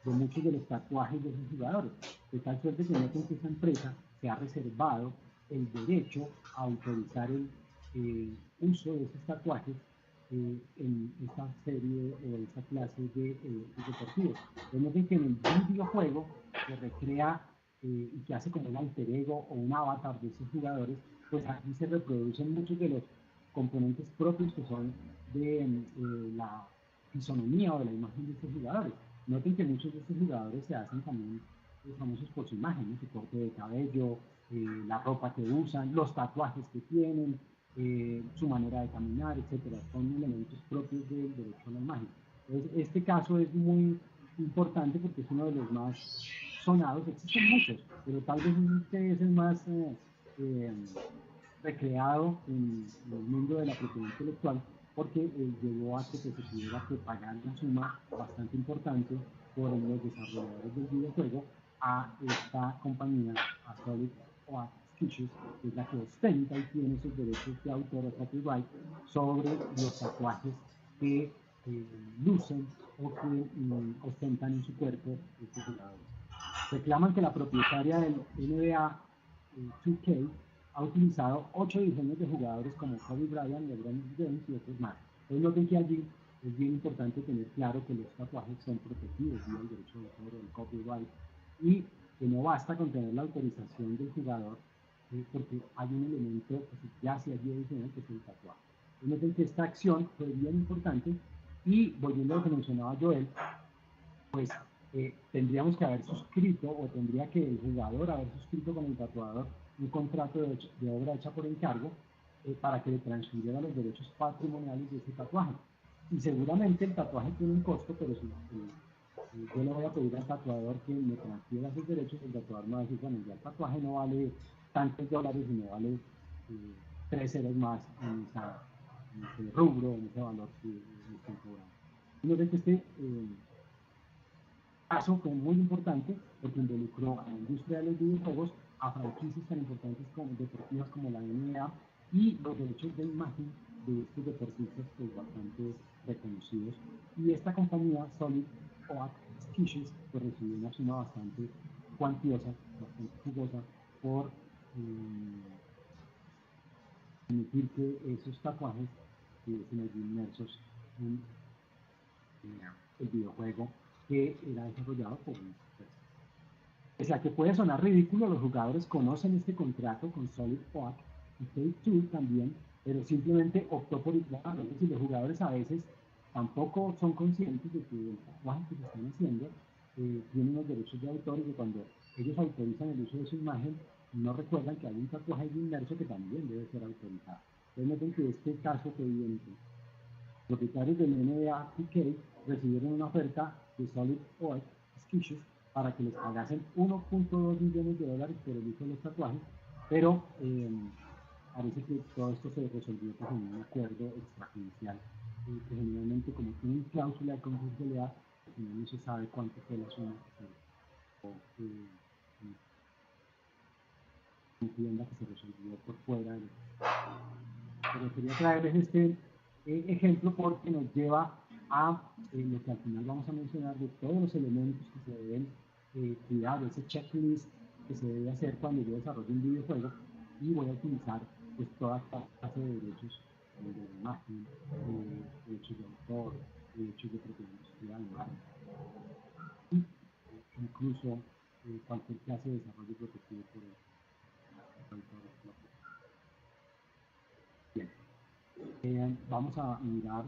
Speaker 2: de muchos de los tatuajes de sus jugadores. De tal suerte que noten que esta empresa se ha reservado el derecho a autorizar el uso de esos tatuajes en esta serie o esta clase de deportivos. Noten que en el videojuego que recrea y que hace como un alter ego o un avatar de esos jugadores, pues aquí se reproducen muchos de los componentes propios que son de la fisonomía o de la imagen de estos jugadores. Noten que muchos de estos jugadores se hacen también famosos por su imagen, ¿no? Su corte de cabello, la ropa que usan, los tatuajes que tienen, su manera de caminar, etcétera. Son elementos propios del derecho a la imagen. Entonces, este caso es muy importante porque es uno de los más sonados. Existen muchos, pero tal vez este es el más recreado en el mundo de la propiedad intelectual porque llevó a que pues, se tuviera que pagar una suma bastante importante por los desarrolladores del videojuego a esta compañía, a Solid Oak Sketches, que es la que ostenta y tiene esos derechos de autor o copyright sobre los tatuajes que lucen o que ostentan en su cuerpo estos jugadores. Reclaman que la propietaria del NBA 2K ha utilizado 8 diseños de jugadores como Kobe Bryant, LeBron James y otros más. Entonces noten que allí es bien importante tener claro que los tatuajes son protegidos vía el derecho de autor o el copyright y que no basta con tener la autorización del jugador porque hay un elemento que ya se allí adicional que es el tatuaje. Entonces noten que esta acción fue bien importante y volviendo a lo que mencionaba Joel, pues tendríamos que haber suscrito o tendría que el jugador haber suscrito con el tatuador un contrato de obra hecha por encargo para que le transfiriera los derechos patrimoniales de ese tatuaje. Y seguramente el tatuaje tiene un costo, pero si yo le voy a pedir al tatuador que me transfiera sus derechos, el tatuador me va a decir, bueno, ya el tatuaje no vale tantos dólares, sino vale 3 ceros más en ese rubro, en ese valor que me están cobrando. Y no sé que caso fue muy importante porque involucró a la industria de los videojuegos, a franquicias tan importantes como deportivas como la NBA y los derechos de imagen de estos deportistas pues bastante reconocidos. Y esta compañía, Solid Oak Sketches, pues recibió una suma bastante cuantiosa, bastante jugosa por permitir que esos tatuajes estuviesen allí inmersos en el videojuego que era desarrollado por una empresa. O sea que puede sonar ridículo, los jugadores conocen este contrato con Solid Oak y Take-Two también, pero simplemente optó por ignorarlo. Es decir, los jugadores a veces tampoco son conscientes de que el tatuaje que se están haciendo tiene unos derechos de autor y que cuando ellos autorizan el uso de su imagen, no recuerdan que hay un tatuaje inmerso que también debe ser autorizado. Entonces noten que este caso fue evidente. Propietarios del NBA 2K recibieron una oferta de Solid Oak Sketches para que les pagasen 1.2 millones de dólares por el uso de los tatuajes, pero parece que todo esto se resolvió pues, en un acuerdo extrajudicial, que generalmente como tienen cláusula de confidencialidad, no se sabe cuánto fue la suma que se entienda que se resolvió por fuera de pero quería traerles este ejemplo porque nos lleva a lo que al final vamos a mencionar de todos los elementos que se deben cuidar, ese checklist que se debe hacer cuando yo desarrollo un videojuego y voy a utilizar pues toda clase de derechos de la imagen, derechos de autor, derechos de propiedad industrial, y incluso cualquier clase de desarrollo protegido por el autor. Bien, vamos a mirar.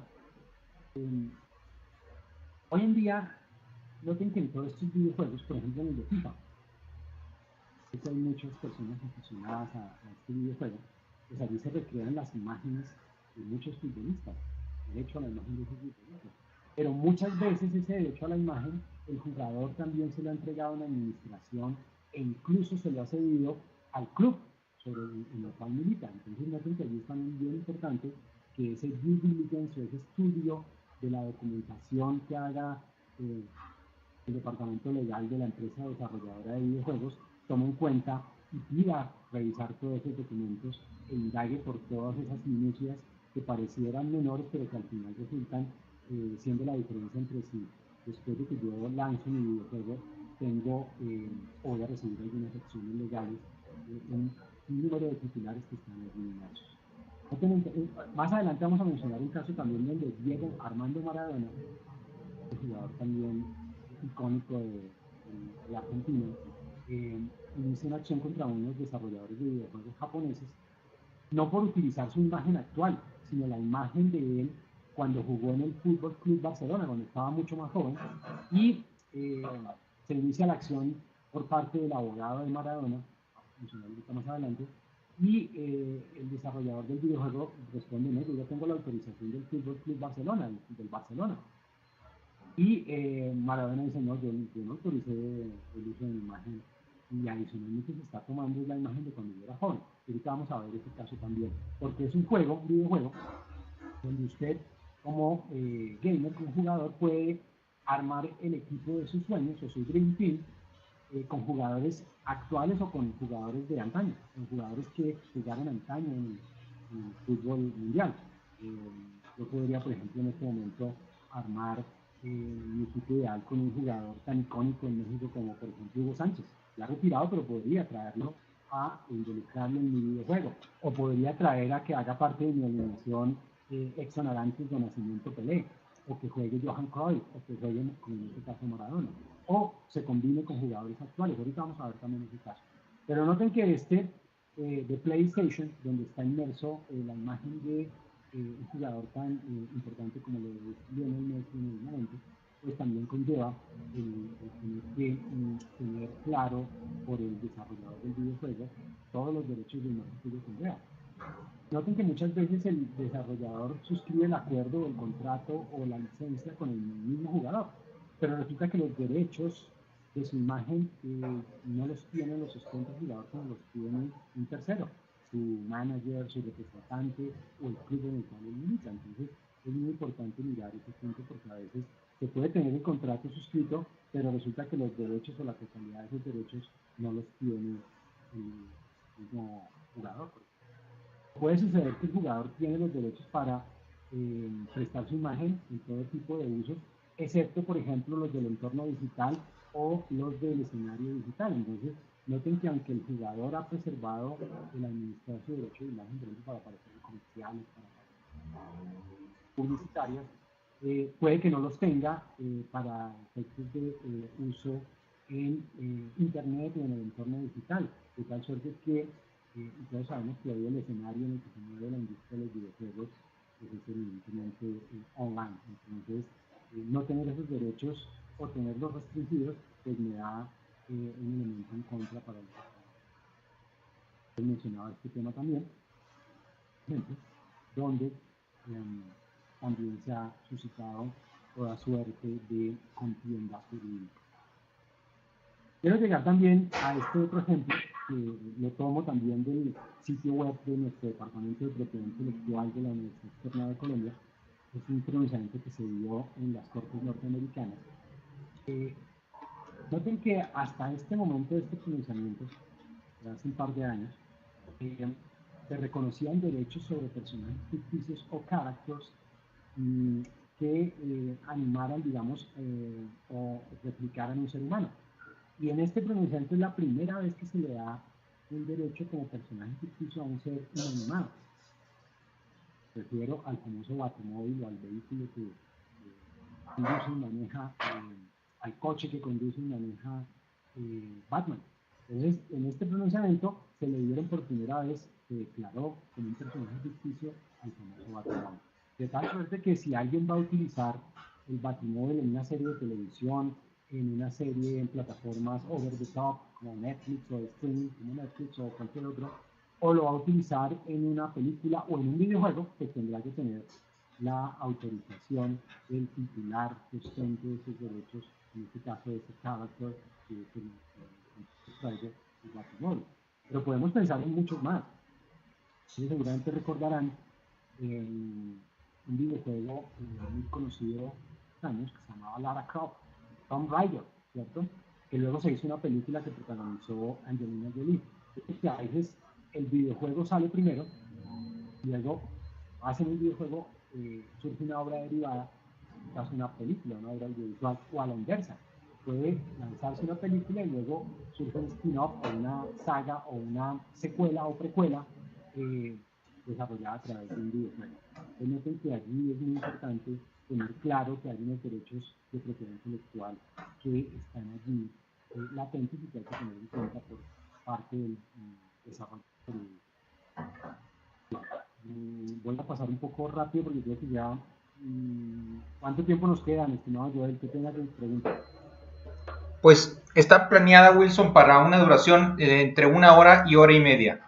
Speaker 2: Hoy en día, noten que en todos estos videojuegos, por ejemplo en el de FIFA, hay muchas personas aficionadas a este videojuego, pues allí se recrean las imágenes de muchos futbolistas, derecho a la imagen de esos futbolistas. Pero muchas veces ese derecho a la imagen, el jugador también se lo ha entregado a una administración e incluso se lo ha cedido al club en el cual milita. Entonces, noten que allí es también bien importante que ese due diligence o ese estudio de la documentación que haga el departamento legal de la empresa desarrolladora de videojuegos tome en cuenta y pida revisar todos esos documentos e indague por todas esas minucias que parecieran menores, pero que al final resultan siendo la diferencia entre si después de que yo lanzo mi videojuego tengo o voy a recibir algunas acciones legales, un número de titulares que están eliminados. Más adelante vamos a mencionar un caso también donde Diego Armando Maradona, el jugador también icónico de Argentina, inicia una acción contra unos desarrolladores de videojuegos japoneses, no por utilizar su imagen actual, sino la imagen de él cuando jugó en el Fútbol Club Barcelona, cuando estaba mucho más joven, y se inicia la acción por parte del abogado de Maradona, mencionarlo más adelante, y el desarrollador del videojuego responde, no, yo ya tengo la autorización del Fútbol Club Barcelona, del Barcelona. Y Maradona dice, no, yo no autoricé el uso de mi imagen y adicionalmente se está tomando la imagen de cuando yo era joven. Y ahorita vamos a ver ese caso también, porque es un juego, un videojuego, donde usted como gamer, como jugador, puede armar el equipo de sus sueños o su Dream Team con jugadores actuales o con jugadores de antaño, con jugadores que jugaron antaño en el fútbol mundial. Yo podría, por ejemplo, en este momento armar mi equipo ideal con un jugador tan icónico en México como, por ejemplo, Hugo Sánchez. Ya retirado, pero podría traerlo a involucrarlo en mi videojuego. O podría traer a que haga parte de mi alineación Exxon Arantes de Nacimiento Pelé, o que juegue Johan Cruyff, o que juegue, como en este caso, Maradona, o se combine con jugadores actuales. Ahorita vamos a ver también ese caso. Pero noten que este de PlayStation, donde está inmerso la imagen de un jugador tan importante como lo es Lionel Messi en el momento, pues también conlleva el tener que tener claro por el desarrollador del videojuego todos los derechos de imagen que ello conlleva. Noten que muchas veces el desarrollador suscribe el acuerdo o el contrato o la licencia con el mismo jugador, pero resulta que los derechos de su imagen no los tiene, los ostenta el jugador, como los tiene un tercero, su manager, su representante o el club en el cual él milita. Entonces es muy importante mirar ese punto porque a veces se puede tener el contrato suscrito, pero resulta que los derechos o la totalidad de esos derechos no los tiene el mismo jugador. Puede suceder que el jugador tiene los derechos para prestar su imagen en todo tipo de usos, excepto, por ejemplo, los del entorno digital o los del escenario digital. Entonces, noten que aunque el jugador ha preservado el administrar su derecho de imagen, por ejemplo, para aparecer en comerciales, para publicitarias, puede que no los tenga para efectos de uso en Internet o en el entorno digital, de tal suerte que todos sabemos que hoy el escenario en el que se mueve la industria de los videojuegos pues, es evidentemente online. Entonces, no tener esos derechos o tenerlos restringidos, pues me da un elemento en contra para el que mencionaba este tema también, ejemplo, donde también se ha suscitado toda suerte de contiendas jurídicas. Quiero llegar también a este otro ejemplo, que lo tomo también del sitio web de nuestro Departamento de Propiedad Intelectual de la Universidad Externa de Colombia. Es un pronunciamiento que se dio en las Cortes norteamericanas. Noten que hasta este momento de este pronunciamiento, hace un par de años, se reconocían derechos sobre personajes ficticios o characters que animaran, digamos, o replicaran un ser humano. Y en este pronunciamiento es la primera vez que se le da un derecho como personaje ficticio a un ser inanimado. Refiero al famoso batimóvil o al vehículo que conduce y maneja, al coche que conduce y maneja Batman. Entonces, en este pronunciamiento se le dieron por primera vez, se declaró como un personaje ficticio al famoso Batimóvil. De tal suerte que si alguien va a utilizar el Batimóvil en una serie de televisión, en una serie en plataformas over the top como Netflix o streaming como Netflix o cualquier otro, o lo va a utilizar en una película o en un videojuego, pues tendrá que tener la autorización del titular que ostente esos derechos, en este caso de ese character, que es el trailer de Batimóvil. Pero podemos pensar en muchos más. Ustedes seguramente recordarán un videojuego muy conocido años que se llamaba Lara Croft, Tomb Raider, ¿cierto? Que luego se hizo una película que protagonizó Angelina Jolie. Que a veces el videojuego sale primero, luego hacen un videojuego, surge una obra derivada, en este caso una película, una obra audiovisual, o a la inversa. Puede lanzarse una película y luego surge un spin-off o una saga o una secuela o precuela desarrollada a través de un videojuego. Entonces noten que allí es muy importante tener claro que hay unos derechos de propiedad intelectual que están allí latentes y que hay que tener en cuenta por parte del desarrollo jurídico. Voy a pasar un poco rápido porque creo que ya... ¿Cuánto tiempo nos queda, mi estimado Joel? ¿Qué tengas de preguntas?
Speaker 1: Pues está planeada, Wilson, para una duración entre 1 hora y 1 hora y media.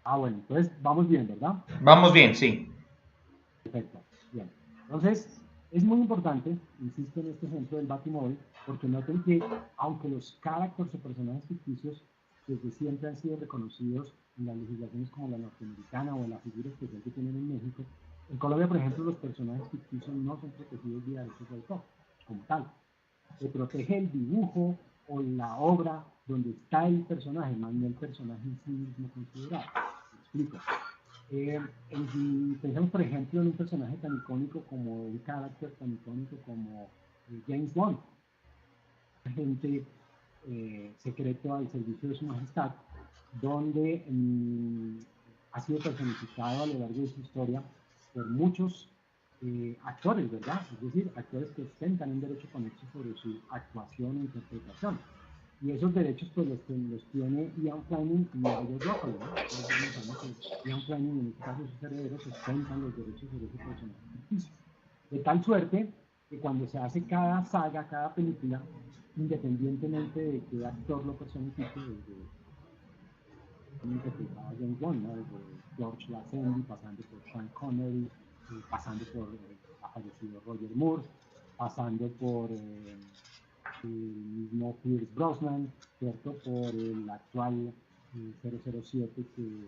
Speaker 2: Ah, bueno, entonces vamos bien, ¿verdad?
Speaker 1: Vamos bien, sí.
Speaker 2: Perfecto, bien. Entonces, es muy importante, insisto en este ejemplo del Batimóvil, porque noten que, aunque los characters o personajes ficticios desde siempre han sido reconocidos en las legislaciones como la norteamericana o en la figura especial que tienen en México, en Colombia, por ejemplo, los personajes ficticios no son protegidos vía derechos de autor, como tal. Se protege el dibujo o la obra donde está el personaje, más no el personaje en sí mismo considerado. Me explico. Pensamos, por ejemplo, en un personaje tan icónico como un carácter tan icónico como James Bond, agente secreto al servicio de su majestad, donde ha sido personificado a lo largo de su historia por muchos actores, ¿verdad? Es decir, actores que ostentan un derecho conexo sobre su actuación e interpretación. Y esos derechos pues los tiene Ian Fleming y Ivor Joffrey, ¿no? Entonces sabemos que Ian Fleming, en este caso sus herederos, ostentan los derechos sobre ese personaje ficticio. De tal suerte que cuando se hace cada saga, cada película, independientemente de qué actor lo personifique, desde interpretaba a James Bond, ¿no? Desde George Lazenby, pasando por Sean Connery, pasando por el fallecido Roger Moore, pasando por el mismo Pierce Brosnan, ¿cierto? Por el actual 007 que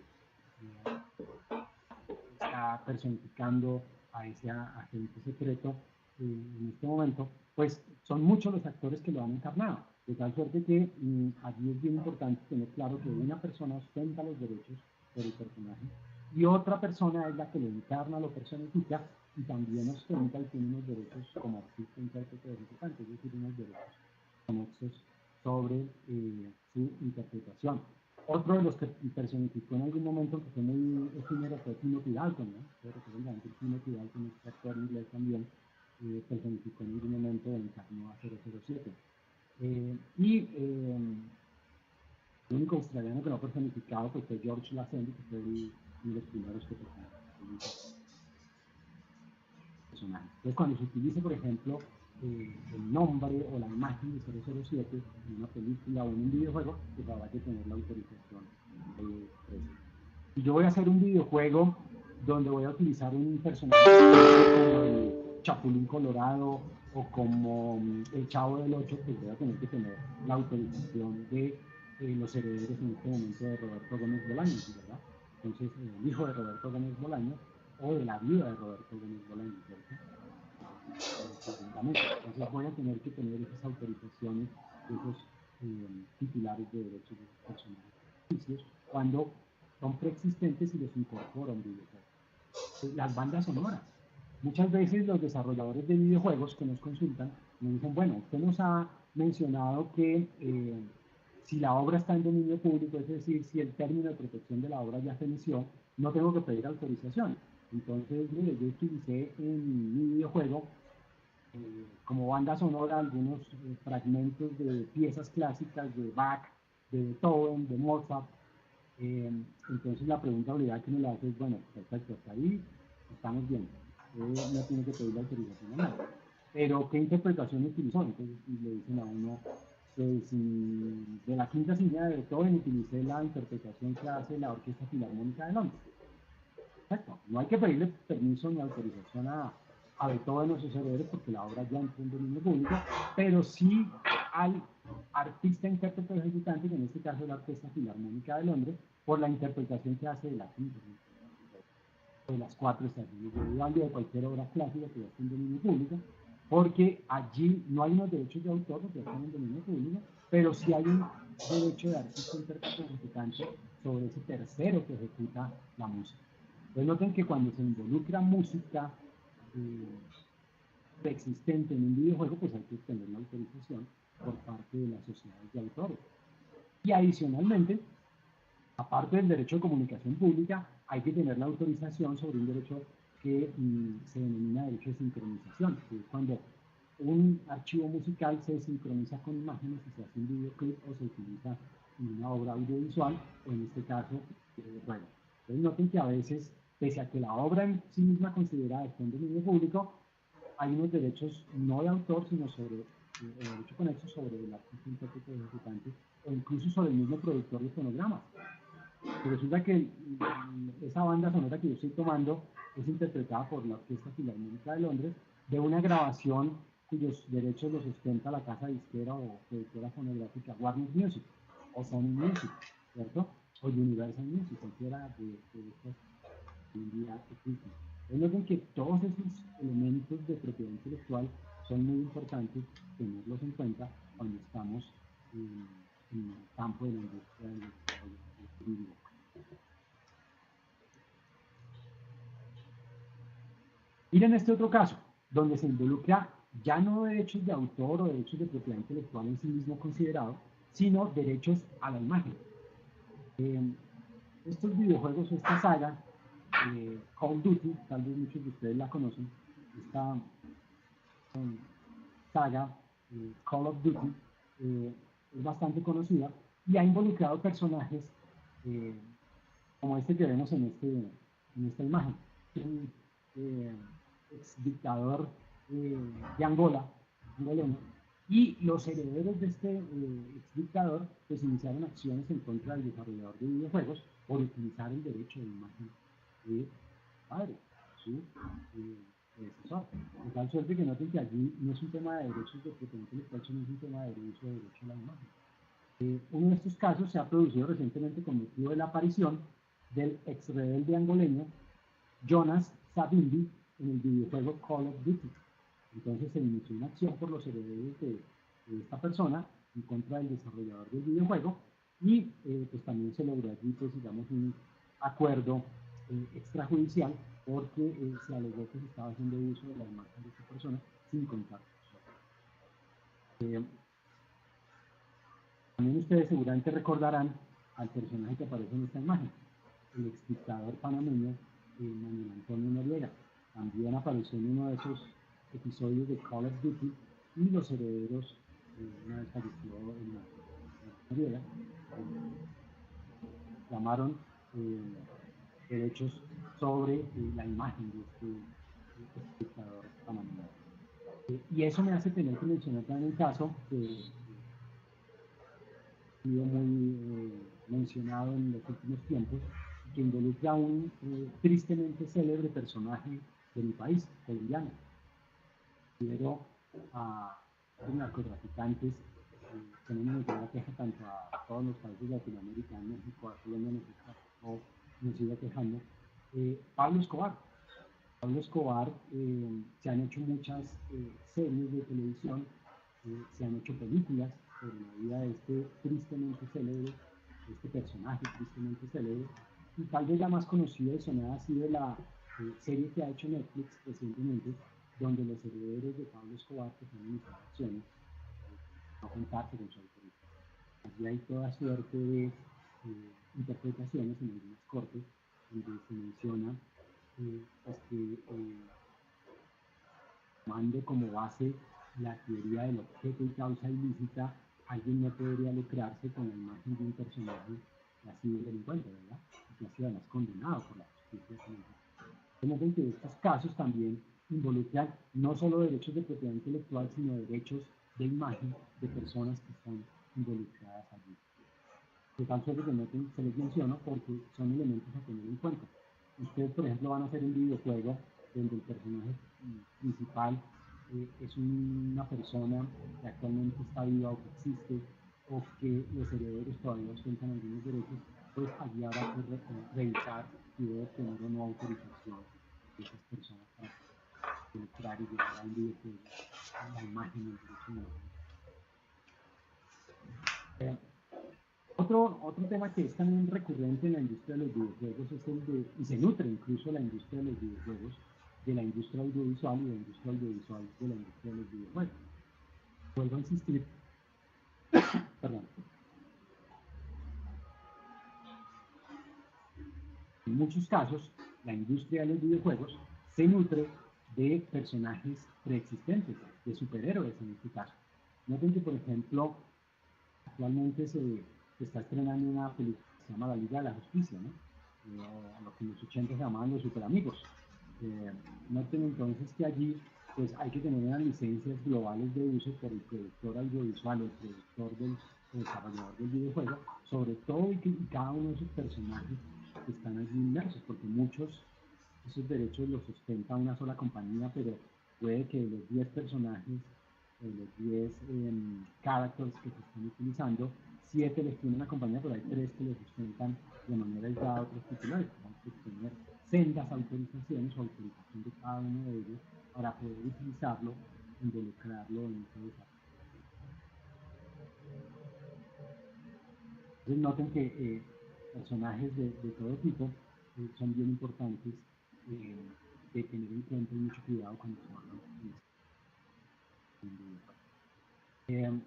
Speaker 2: está personificando a ese agente secreto en este momento, pues son muchos los actores que lo han encarnado, de tal suerte que allí es bien importante tener claro que una persona ostenta los derechos por el personaje y otra persona es la que lo encarna, lo personifica y también ostenta y tiene unos derechos como artista, intérprete o ejecutante, es decir, unos derechos conexos sobre su interpretación. Otro de los que personificó en algún momento, que fue muy efímero, fue Timothy Dalton, ¿no? Pero recuerdan que Timothy Dalton, este actor inglés también, personificó en algún momento o encarnó a 007. El único australiano que lo ha personificado pues, fue George Lazenby, que fue uno de los primeros que personificó personaje. Entonces, cuando se utilice, por ejemplo, el nombre o la imagen de 007 en una película o en un videojuego, pues habrá que tener la autorización de eso. Y yo voy a hacer un videojuego donde voy a utilizar un personaje como el Chapulín Colorado o como el Chavo del Ocho, pues voy a tener que tener la autorización de los herederos en este momento de Roberto Gómez Bolaños, ¿verdad? Entonces, el hijo de Roberto Gómez Bolaños o de la viuda de Roberto Gómez Bolaños, ¿cierto? Entonces voy a tener que tener esas autorizaciones de esos titulares de derechos de esos personajes cuando son preexistentes y los incorporan videojuegos. Las bandas sonoras. Muchas veces los desarrolladores de videojuegos que nos consultan nos dicen, bueno, usted nos ha mencionado que si la obra está en dominio público, es decir, si el término de protección de la obra ya se inició, no tengo que pedir autorización. Entonces, mire, yo utilicé en mi videojuego como banda sonora algunos fragmentos de piezas clásicas de Bach, de Beethoven, de Mozart. Entonces la pregunta obligada que me la hace es, bueno, perfecto, hasta ahí estamos bien. No tiene que pedir la autorización a nadie. pero ¿qué interpretación utilizó? Entonces le dicen a uno, pues de la quinta sinfonía de Beethoven utilicé la interpretación que hace la Orquesta Filarmónica de Londres. Perfecto. No hay que pedirle permiso ni autorización a Beethoven o sus herederos porque la obra ya entró en dominio público, pero sí al artista, intérprete o ejecutante, que en este caso es la Orquesta Filarmónica de Londres, por la interpretación que hace de la quinta de las cuatro estaciones de Vivaldi, de cualquier obra clásica que ya esté en dominio público, porque allí no hay unos derechos de autor porque ya están en dominio público, pero sí hay un derecho de artista, intérprete o ejecutante sobre ese tercero que ejecuta la música. Entonces noten que cuando se involucra música preexistente en un videojuego, pues hay que obtener la autorización por parte de las sociedades de autores. Y adicionalmente, aparte del derecho de comunicación pública, hay que tener la autorización sobre un derecho que se denomina derecho de sincronización, que es cuando un archivo musical se sincroniza con imágenes y se hace un videoclip o se utiliza en una obra audiovisual, o en este caso, bueno. Entonces noten que a veces, pese a que la obra en sí misma considerada está en dominio público, hay unos derechos no de autor, sino sobre el derecho conexo sobre el artista, intérprete, ejecutante, o incluso sobre el mismo productor de fonogramas. Y resulta que esa banda sonora que yo estoy tomando es interpretada por la Orquesta Filarmónica de Londres de una grabación cuyos derechos los ostenta la casa disquera o productora fonográfica Warner Music o Sony Music, ¿cierto? O Universal Music, cualquiera de estas hoy en día existen. Entonces, noten que todos esos elementos de propiedad intelectual son muy importantes tenerlos en cuenta cuando estamos en el campo de la industria del desarrollo del videojuego. Miren este otro caso, donde se involucra ya no derechos de autor o derechos de propiedad intelectual en sí mismo considerado, sino derechos a la imagen. Estos videojuegos, esta saga, Call of Duty, tal vez muchos de ustedes la conocen, esta saga, Call of Duty, es bastante conocida y ha involucrado personajes eh, como este que vemos en esta imagen. Un ex dictador de Angola, angolano, y los herederos de este ex dictador pues iniciaron acciones en contra del desarrollador de videojuegos por utilizar el derecho de imagen de padre, su predecesor. De tal suerte que noten que allí no es un tema de derechos de propiedad intelectual, sino es un tema de uso de derecho a la imagen. Uno de estos casos se ha producido recientemente con motivo de la aparición del ex rebelde angoleño Jonas Savimbi en el videojuego Call of Duty. Entonces se inició una acción por los herederos de esta persona en contra del desarrollador del videojuego y pues también se logró allí pues digamos un acuerdo extrajudicial porque se alegó que se estaba haciendo uso de la imagen de esta persona sin contar. También ustedes seguramente recordarán al personaje que aparece en esta imagen, el ex dictador panameño Manuel Antonio Noriega. También apareció en uno de esos episodios de Call of Duty y los herederos, una vez falleció Noriega, llamaron derechos sobre la imagen de este ex dictador panameño. Y eso me hace tener que mencionar también un caso que ha sido muy mencionado en los últimos tiempos, que involucra a un tristemente célebre personaje de mi país, colombiano. Considero a los narcotraficantes, fenómeno que aqueja tanto a todos los países de Latinoamérica, a México, a Colombia, nos sigue aquejando. Pablo Escobar. Pablo Escobar, se han hecho muchas series de televisión, se han hecho películas sobre la vida de este tristemente célebre, este personaje tristemente célebre, y tal vez la más conocida y sonada ha sido la serie que ha hecho Netflix recientemente, donde los herederos de Pablo Escobar que han iniciado acciones, no contarse con su autoridad. Allí hay toda suerte de interpretaciones en algunas cortes, donde se menciona pues que tomando como base la teoría del objeto y causa ilícita, alguien no podría lucrarse con la imagen de un personaje que ha sido delincuente, ¿verdad? Y que ha sido además condenado por la justicia. Tenemos que estos casos también involucran no solo derechos de propiedad intelectual, sino derechos de imagen de personas que están involucradas allí. De tal suerte que no se les menciona porque son elementos a tener en cuenta. Ustedes, por ejemplo, van a hacer un videojuego donde el personaje principal es una persona que actualmente está viva o que existe, o que los herederos todavía ostentan algunos derechos, pues allí habrá que revisar si debe tener o no autorización de esas personas para entrar y llevar a un videojuego la imagen, el derecho de imagen. Otro tema que es también recurrente en la industria de los videojuegos es el de, y se nutre incluso la industria de los videojuegos, de la industria audiovisual y de la industria audiovisual de la industria de los videojuegos. Vuelvo a insistir, perdón. En muchos casos, la industria de los videojuegos se nutre de personajes preexistentes, de superhéroes en este caso. Noten que, por ejemplo, actualmente se está estrenando una película que se llama La Liga de la Justicia, ¿no? A lo que en los 80 se llamaban los superamigos. Noten entonces que allí pues hay que tener unas licencias globales de uso por el productor audiovisual o el productor del desarrollador del videojuego, sobre todo y cada uno de esos personajes que están allí inmersos, porque muchos esos derechos los ostenta una sola compañía, pero puede que los 10 personajes, los 10 characters que se están utilizando, 7 les tiene una compañía, pero hay 3 que los sustentan de manera aislada a otros titulares. Hay que tener sendas autorizaciones o autorización de cada uno de ellos para poder utilizarlo, involucrarlo en ese desarrollo. Entonces noten que personajes de todo tipo son bien importantes de tener en cuenta y mucho cuidado cuando se van a utilizar.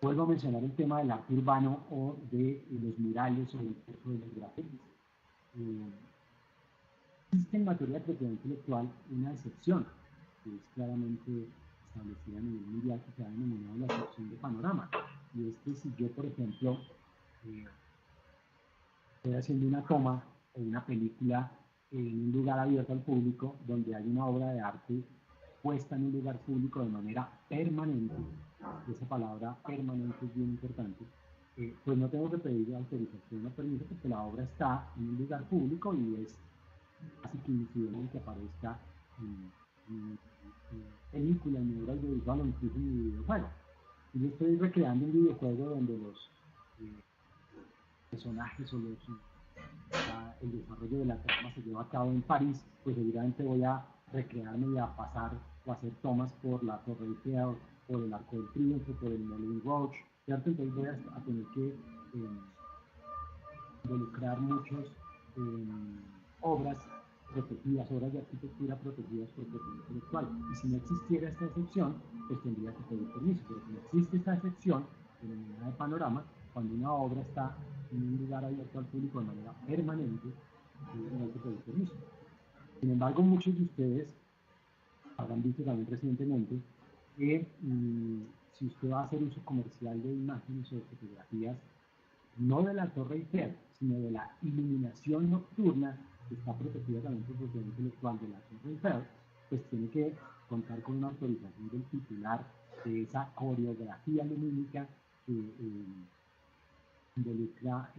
Speaker 2: Vuelvo a mencionar el tema del arte urbano o de los murales o de los grafitis. Existe en materia de propiedad intelectual una excepción que es claramente establecida a nivel mundial, que se ha denominado la excepción de panorama. Y es que si yo, por ejemplo, estoy haciendo una toma o una película en un lugar abierto al público donde hay una obra de arte puesta en un lugar público de manera permanente, esa palabra permanente es bien importante, pues no tengo que pedir autorización o permiso porque la obra está en un lugar público y es casi que incidente en que aparezca en película, en obra audiovisual o incluso en mi videojuego. Y yo estoy recreando un videojuego donde los personajes o el desarrollo de la trama se lleva a cabo en París, pues evidentemente voy a recrearme y a pasar o hacer tomas por la Torre Eiffel, por el Arco del Triunfo, por el Moulin Rouge, ¿cierto? Entonces voy a tener que involucrar muchas obras protegidas, obras de arquitectura protegidas por propiedad intelectual. Y si no existiera esta excepción, pues tendría que pedir permiso. Pero como existe esta excepción, denominada de panorama, cuando una obra está en un lugar abierto al público de manera permanente, no hay que pedir permiso. Sin embargo, muchos de ustedes habrán visto también recientemente que si usted va a hacer uso comercial de imágenes o de fotografías, no de la Torre Eiffel, sino de la iluminación nocturna que está protegida también por propiedad intelectual de la Torre Eiffel, pues tiene que contar con una autorización del titular de esa coreografía lumínica que involucra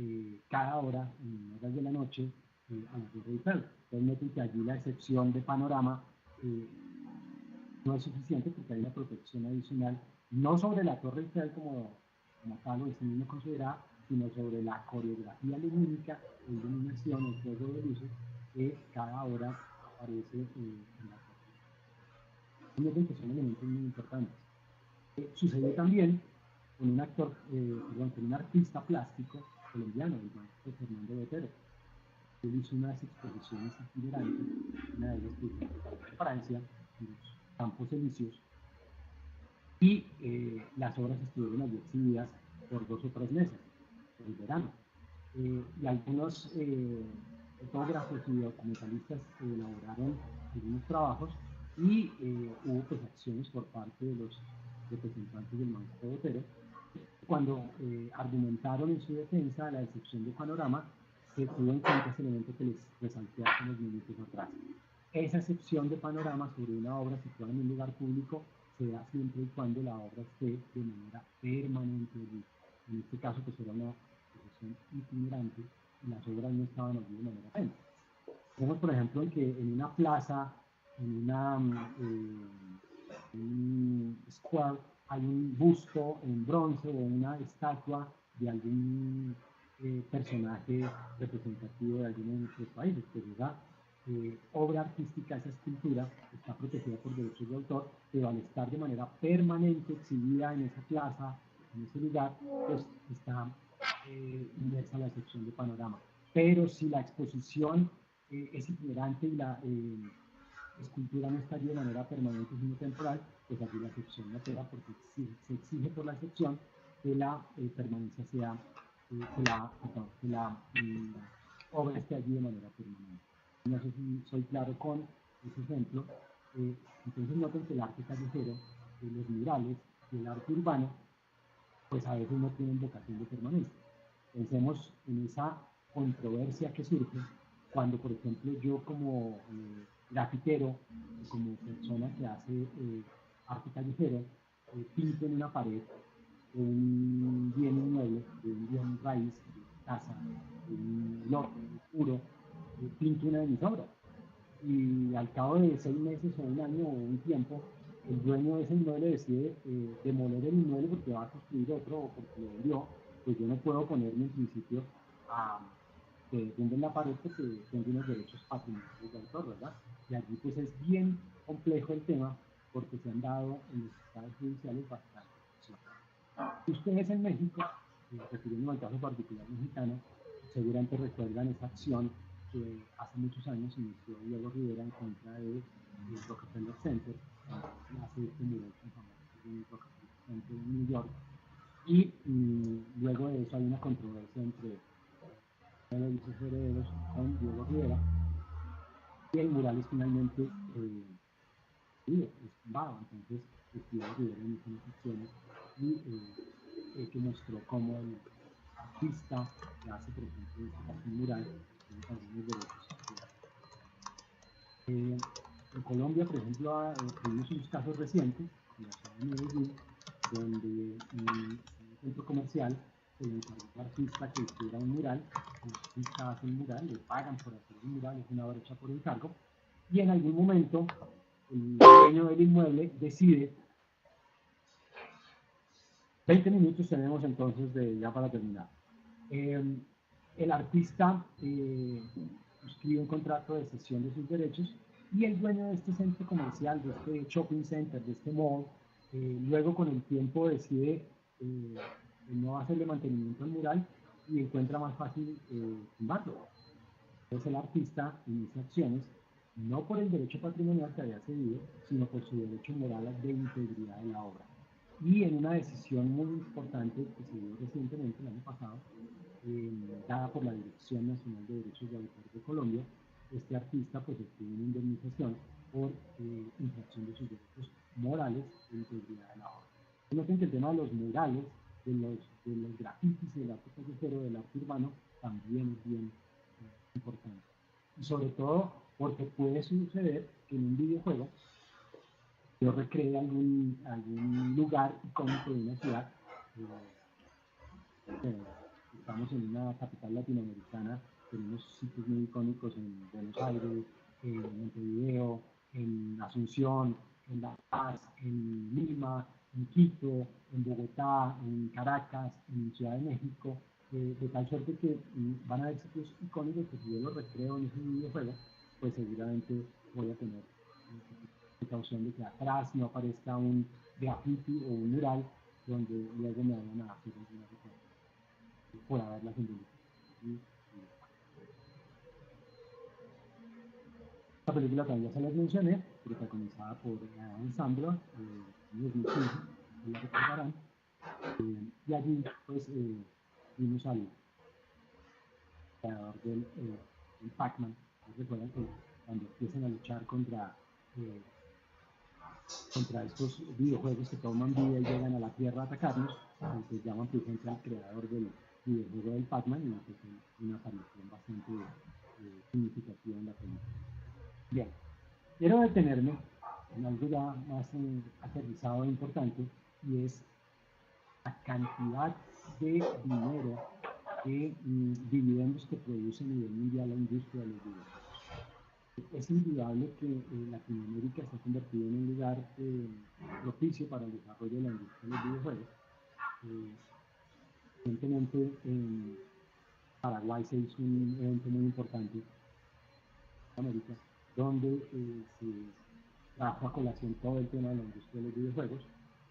Speaker 2: cada hora, en horas de la noche, a la Torre Eiffel. Entonces noten que allí la excepción de panorama no es suficiente porque hay una protección adicional, no sobre la Torre Eiffel como tal o el mismo considerada, sino sobre la coreografía lumínica o iluminación, el juego de luces que cada hora aparece en la Torre Eiffel. Que son elementos muy importantes. Sucedió también con un actor, con un artista plástico colombiano, el maestro Fernando Botero. Él hizo unas exposiciones itinerantes, una de ellas en Francia, en los Campos Elíseos, y las obras estuvieron allí exhibidas por 2 o 3 meses, por el verano. Y algunos fotógrafos y documentalistas elaboraron algunos trabajos y hubo pues acciones por parte de los representantes del maestro Botero. Cuando argumentaron en su defensa la excepción de panorama, se tuvo en cuenta ese elemento que les resalté hace unos minutos atrás. esa excepción de panorama sobre una obra situada en un lugar público se da siempre y cuando la obra esté de manera permanente allí. En este caso, pues era una exposición itinerante y las obras no estaban allí de manera permanente. Vemos, por ejemplo, en que en una plaza, en un square, hay un busto en bronce o una estatua de algún personaje representativo de alguno de nuestros países. Pues esa obra artística, esa escultura, está protegida por derechos de autor, pero al estar de manera permanente exhibida en esa plaza, en ese lugar, pues está inmersa la sección de panorama. Pero si la exposición es itinerante y la escultura no está allí de manera permanente sino temporal, pues allí la excepción no queda porque se exige por la excepción que la permanencia sea, que la obra esté allí de manera permanente. No sé si soy claro con ese ejemplo. Entonces noten que el arte callejero, los murales y el arte urbano, pues a veces no tienen vocación de permanencia. Pensemos en esa controversia que surge cuando, por ejemplo, yo como grafitero, como persona que hace arte callejero, pinto en una pared un bien inmueble, un bien raíz, de casa, un lote puro, pinto una de mis obras. Y al cabo de 6 meses o un año o un tiempo, el dueño de ese inmueble decide demoler el inmueble porque va a construir otro o porque lo vendió, pues yo no puedo ponerme en principio a que defienden la pared porque tengo unos derechos patrimoniales de autor, ¿verdad? Y allí pues es bien complejo el tema porque se han dado en los estados judiciales bastante opciones. Ustedes en México, refiriéndome al caso particular mexicano, seguramente recuerdan esa acción que hace muchos años inició Diego Rivera en contra de Rockefeller Center, cuando él hace este mural tan famoso en Rockefeller Center en New York. Y luego de eso hay una controversia entre sus herederos con Diego Rivera, y el mural es finalmente es tumbado. Entonces, Diego Rivera inició unas acciones y que mostró cómo el artista que hace, por ejemplo, en este caso un mural, tiene también los derechos en Colombia, por ejemplo, tuvimos unos casos recientes, en la ciudad de Medellín, donde en un centro comercial se le encargó al artista que hiciera un mural, el artista hace un mural, le pagan por hacer un mural, es una obra hecha por encargo, y en algún momento el dueño del inmueble decide, 20 minutos tenemos entonces ya para terminar. El artista suscribe un contrato de cesión de sus derechos y el dueño de este centro comercial, de este shopping center, de este mall, luego con el tiempo decide no hacerle mantenimiento al mural y encuentra más fácil tumbarlo. Entonces el artista inicia acciones no por el derecho patrimonial que había cedido, sino por su derecho moral de integridad de la obra. Y en una decisión muy importante que se dio recientemente, el año pasado, dada por la Dirección Nacional de Derechos de Autor de Colombia, este artista pues obtiene una indemnización por infracción de sus derechos morales de integridad de la obra. Noten que el tema de los murales, de los grafitis, del arte callejero, del arte urbano, también es bien importante. Y sobre todo porque puede suceder que en un videojuego yo recree algún lugar icónico de una ciudad. Estamos en una capital latinoamericana, tenemos sitios muy icónicos en Buenos Aires, en Montevideo, en Asunción, en La Paz, en Lima, en Quito, en Bogotá, en Caracas, en Ciudad de México, de tal suerte que van a haber sitios icónicos que si yo los recreo en ese videojuego, pues seguramente voy a tener precaución de que atrás no aparezca un graffiti o un mural donde luego me vayan a hacer alguna reclamación por haberlas indemnizado. Esta película también ya se las mencioné, protagonizada por Adam Sandler, en 2015, la recordarán. Y allí, pues, vimos al creador del Pac-Man. Recuerdan que cuando empiezan a luchar contra estos videojuegos que toman vida y llegan a la Tierra a atacarnos, pues llaman precisamente al creador del videojuego del Pac-Man y pues una aparición bastante significativa en la película. Bien, Quiero detenerme en algo ya más aterrizado e importante, y es la cantidad de dinero, de dividendos que produce a nivel mundial la industria de los videojuegos. Es indudable que Latinoamérica se ha convertido en un lugar propicio para el desarrollo de la industria de los videojuegos. Recientemente en Paraguay se hizo un evento muy importante en América, donde se trajo a colación todo el tema de la industria de los videojuegos.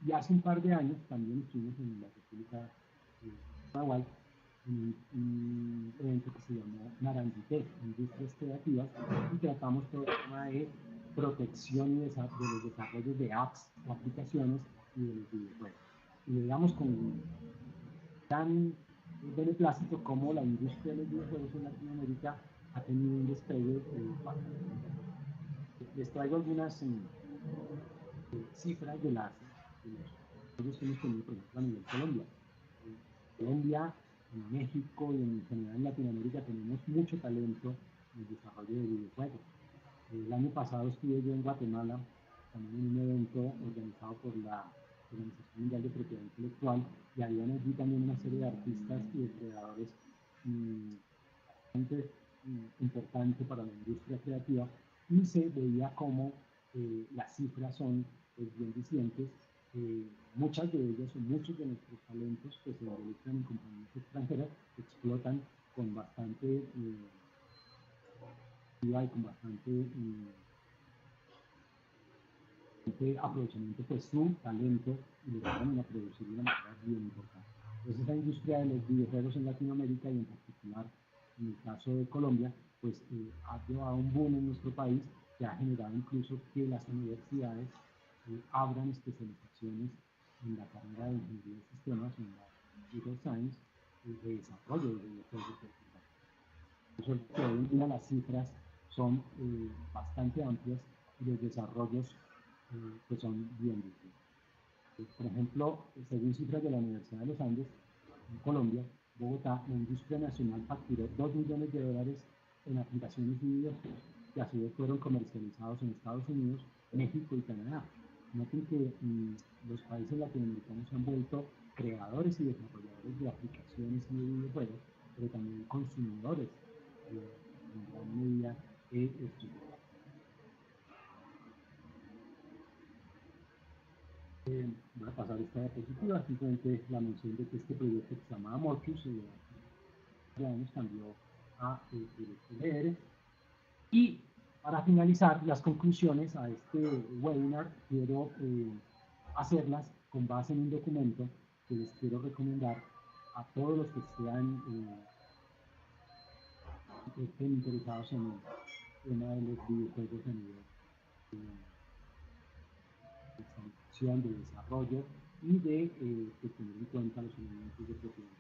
Speaker 2: Y hace un par de años también estuvimos en la República de Paraguay en un evento que se llamó Narandité, Industrias Creativas, y tratamos todo el tema de protección de los desarrollos de apps o aplicaciones y de los videojuegos. Y le damos con tan beneplácito como la industria de los videojuegos en Latinoamérica ha tenido un despegue bastante importante. Les traigo algunas cifras de los desarrollos que hemos tenido, por ejemplo, a nivel Colombia. Colombia, en México y en general en Latinoamérica tenemos mucho talento en el desarrollo de videojuegos. El año pasado estuve yo en Guatemala, también en un evento organizado por la Organización Mundial de Propiedad Intelectual, y habían allí también una serie de artistas y de creadores bastante importante para la industria creativa, y se veía como las cifras son bien dicientes. Muchas de ellas o muchos de nuestros talentos que se involucran en compañías extranjeras explotan con bastante y con bastante aprovechamiento pues su talento, y lo van a producir de una manera bien importante. Entonces esa industria de los videojuegos en Latinoamérica, y en particular en el caso de Colombia, pues ha llevado un boom en nuestro país, que ha generado incluso que las universidades abran especializaciones en la carrera de ingeniería de sistemas, en la computer science, de desarrollo de videojuegos. Por eso que hoy en día las cifras son bastante amplias, y los desarrollos pues son bien distintos. Por ejemplo, según cifras de la Universidad de los Andes, en Colombia, Bogotá, la industria nacional facturó 2 millones de dólares en aplicaciones y videojuegos, que a su vez fueron comercializados en Estados Unidos, México y Canadá. Noten que los países latinoamericanos se han vuelto creadores y desarrolladores de aplicaciones y de videojuegos, pero también consumidores en gran medida de estos. Voy a pasar esta diapositiva, simplemente la mención de que este proyecto que se llamaba Morpheus de años cambió a LR. Y para finalizar las conclusiones a este webinar, quiero hacerlas con base en un documento que les quiero recomendar a todos los que estén interesados en el tema de los videojuegos a nivel de estandarización, de desarrollo y de tener en cuenta los elementos de propiedad.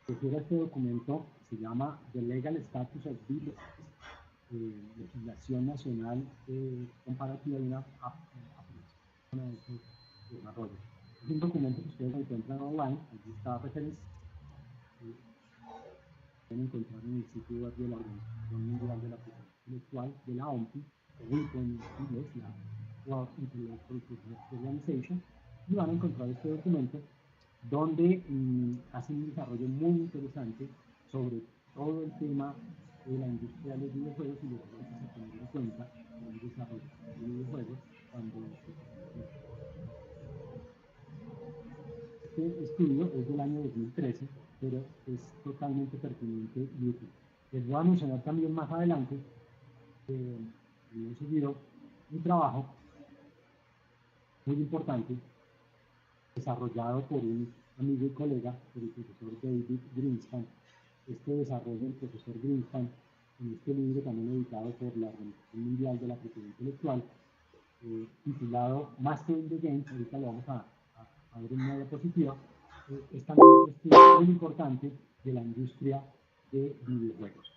Speaker 2: Refiero a este documento, se llama The Legal Status of Video, legislación nacional comparativa de una aplicación de desarrollo. Es un documento que ustedes encuentran online, allí está referencia. Pueden encontrar en el sitio web de la Organización Mundial de la Propiedad Intelectual, de la OMPI, WIPO en inglés, la World Intellectual Property Organization, y van a encontrar este documento donde hacen un desarrollo muy interesante sobre todo el tema de la industria de los videojuegos y los riesgos a tener en cuenta en el desarrollo de videojuegos cuando este estudio es del año 2013, pero es totalmente pertinente y útil. Les voy a mencionar también más adelante, en seguido, un trabajo muy importante desarrollado por un amigo y colega, por el profesor David Greenspan. Este desarrollo del profesor Greenspan en este libro, también editado por la Organización Mundial de la Propiedad Intelectual, titulado Master in the Game, ahorita lo vamos a ver en una diapositiva, es también un estudio muy importante de la industria de videojuegos.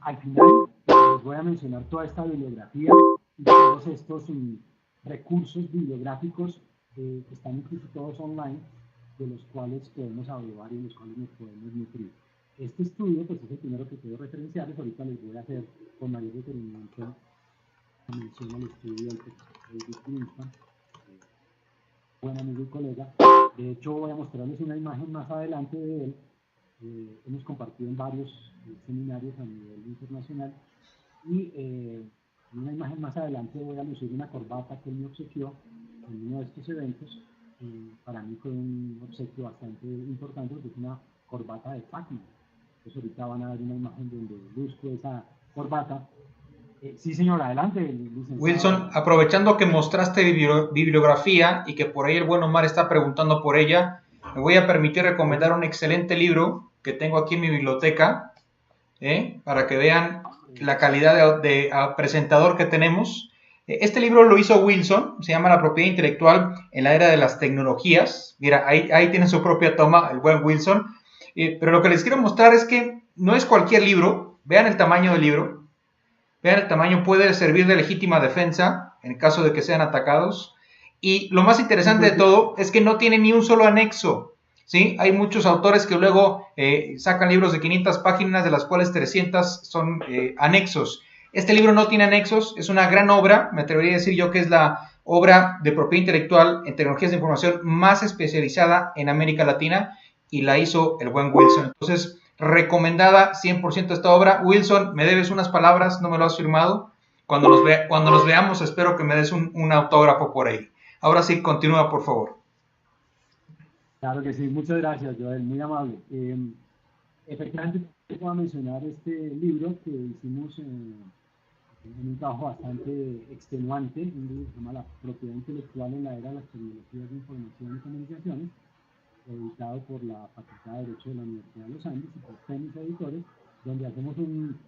Speaker 2: Al final les voy a mencionar toda esta bibliografía y todos estos recursos bibliográficos que están incluso todos online, de los cuales podemos evaluar y de los cuales nos podemos nutrir. Este estudio pues es el primero que quiero referenciarles, ahorita les voy a hacer con mayor detenimiento menciona el estudiante David Greenspan, buen amigo y colega. De hecho, voy a mostrarles una imagen más adelante de él. Hemos compartido en varios seminarios a nivel internacional y en una imagen más adelante voy a lucir una corbata que él me obsequió en uno de estos eventos. Para mí fue un obsequio bastante importante porque es una corbata de Pac-Man. Entonces ahorita van a ver una imagen donde luzco esa corbata. Sí, señor, adelante, licenciado.
Speaker 1: Wilson, aprovechando que mostraste bibliografía y que por ahí el buen Omar está preguntando por ella, me voy a permitir recomendar un excelente libro que tengo aquí en mi biblioteca, para que vean la calidad de presentador que tenemos. Este libro lo hizo Wilson, se llama La propiedad intelectual en la era de las tecnologías. Mira, ahí tiene su propia toma el buen Wilson. Pero lo que les quiero mostrar es que no es cualquier libro. Vean el tamaño del libro. Vean el tamaño, puede servir de legítima defensa en caso de que sean atacados. Y lo más interesante de todo es que no tiene ni un solo anexo. ¿Sí? Hay muchos autores que luego sacan libros de 500 páginas, de las cuales 300 son anexos. Este libro no tiene anexos, es una gran obra, me atrevería a decir yo que es la obra de propiedad intelectual en tecnologías de información más especializada en América Latina, y la hizo el buen Wilson. Entonces, recomendada 100% esta obra. Wilson, me debes unas palabras, no me lo has firmado. Cuando nos veamos, espero que me des un autógrafo por ahí. Ahora sí, continúa, por favor.
Speaker 2: Claro que sí, muchas gracias, Joel, muy amable. Efectivamente, voy a mencionar este libro que hicimos en un trabajo bastante extenuante, un libro que se llama La propiedad intelectual en la era de las tecnologías de información y comunicaciones, editado por la Facultad de Derecho de la Universidad de los Andes y por Fénix Editores, donde hacemos un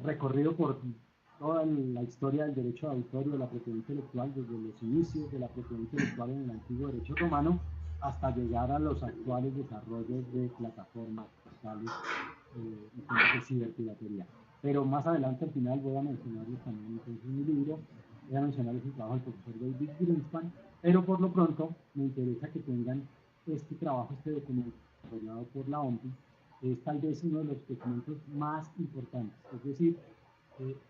Speaker 2: recorrido por toda la historia del derecho de autor y de la propiedad intelectual, desde los inicios de la propiedad intelectual en el antiguo derecho romano hasta llegar a los actuales desarrollos de plataformas, portales y temas de ciberpiratería. Pero más adelante, al final, voy a mencionarles también entonces mi libro, voy a mencionarles el trabajo del profesor David Greenspan, pero por lo pronto me interesa que tengan este trabajo, este documento desarrollado por la OMPI, que es tal vez uno de los documentos más importantes. Es decir,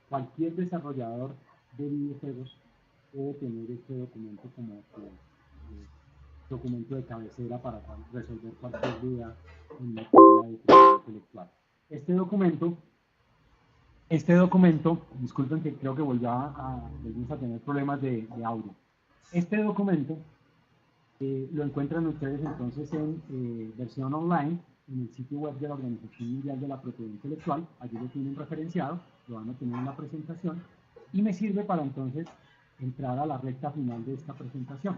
Speaker 2: cualquier desarrollador de videojuegos debe tener este documento como documento de cabecera para resolver cualquier duda en materia de propiedad intelectual. Este documento, disculpen que creo que volvimos a tener problemas de audio. Este documento lo encuentran ustedes entonces en versión online en el sitio web de la Organización Mundial de la Propiedad Intelectual. Allí lo tienen referenciado, lo van a tener en la presentación y me sirve para entonces entrar a la recta final de esta presentación.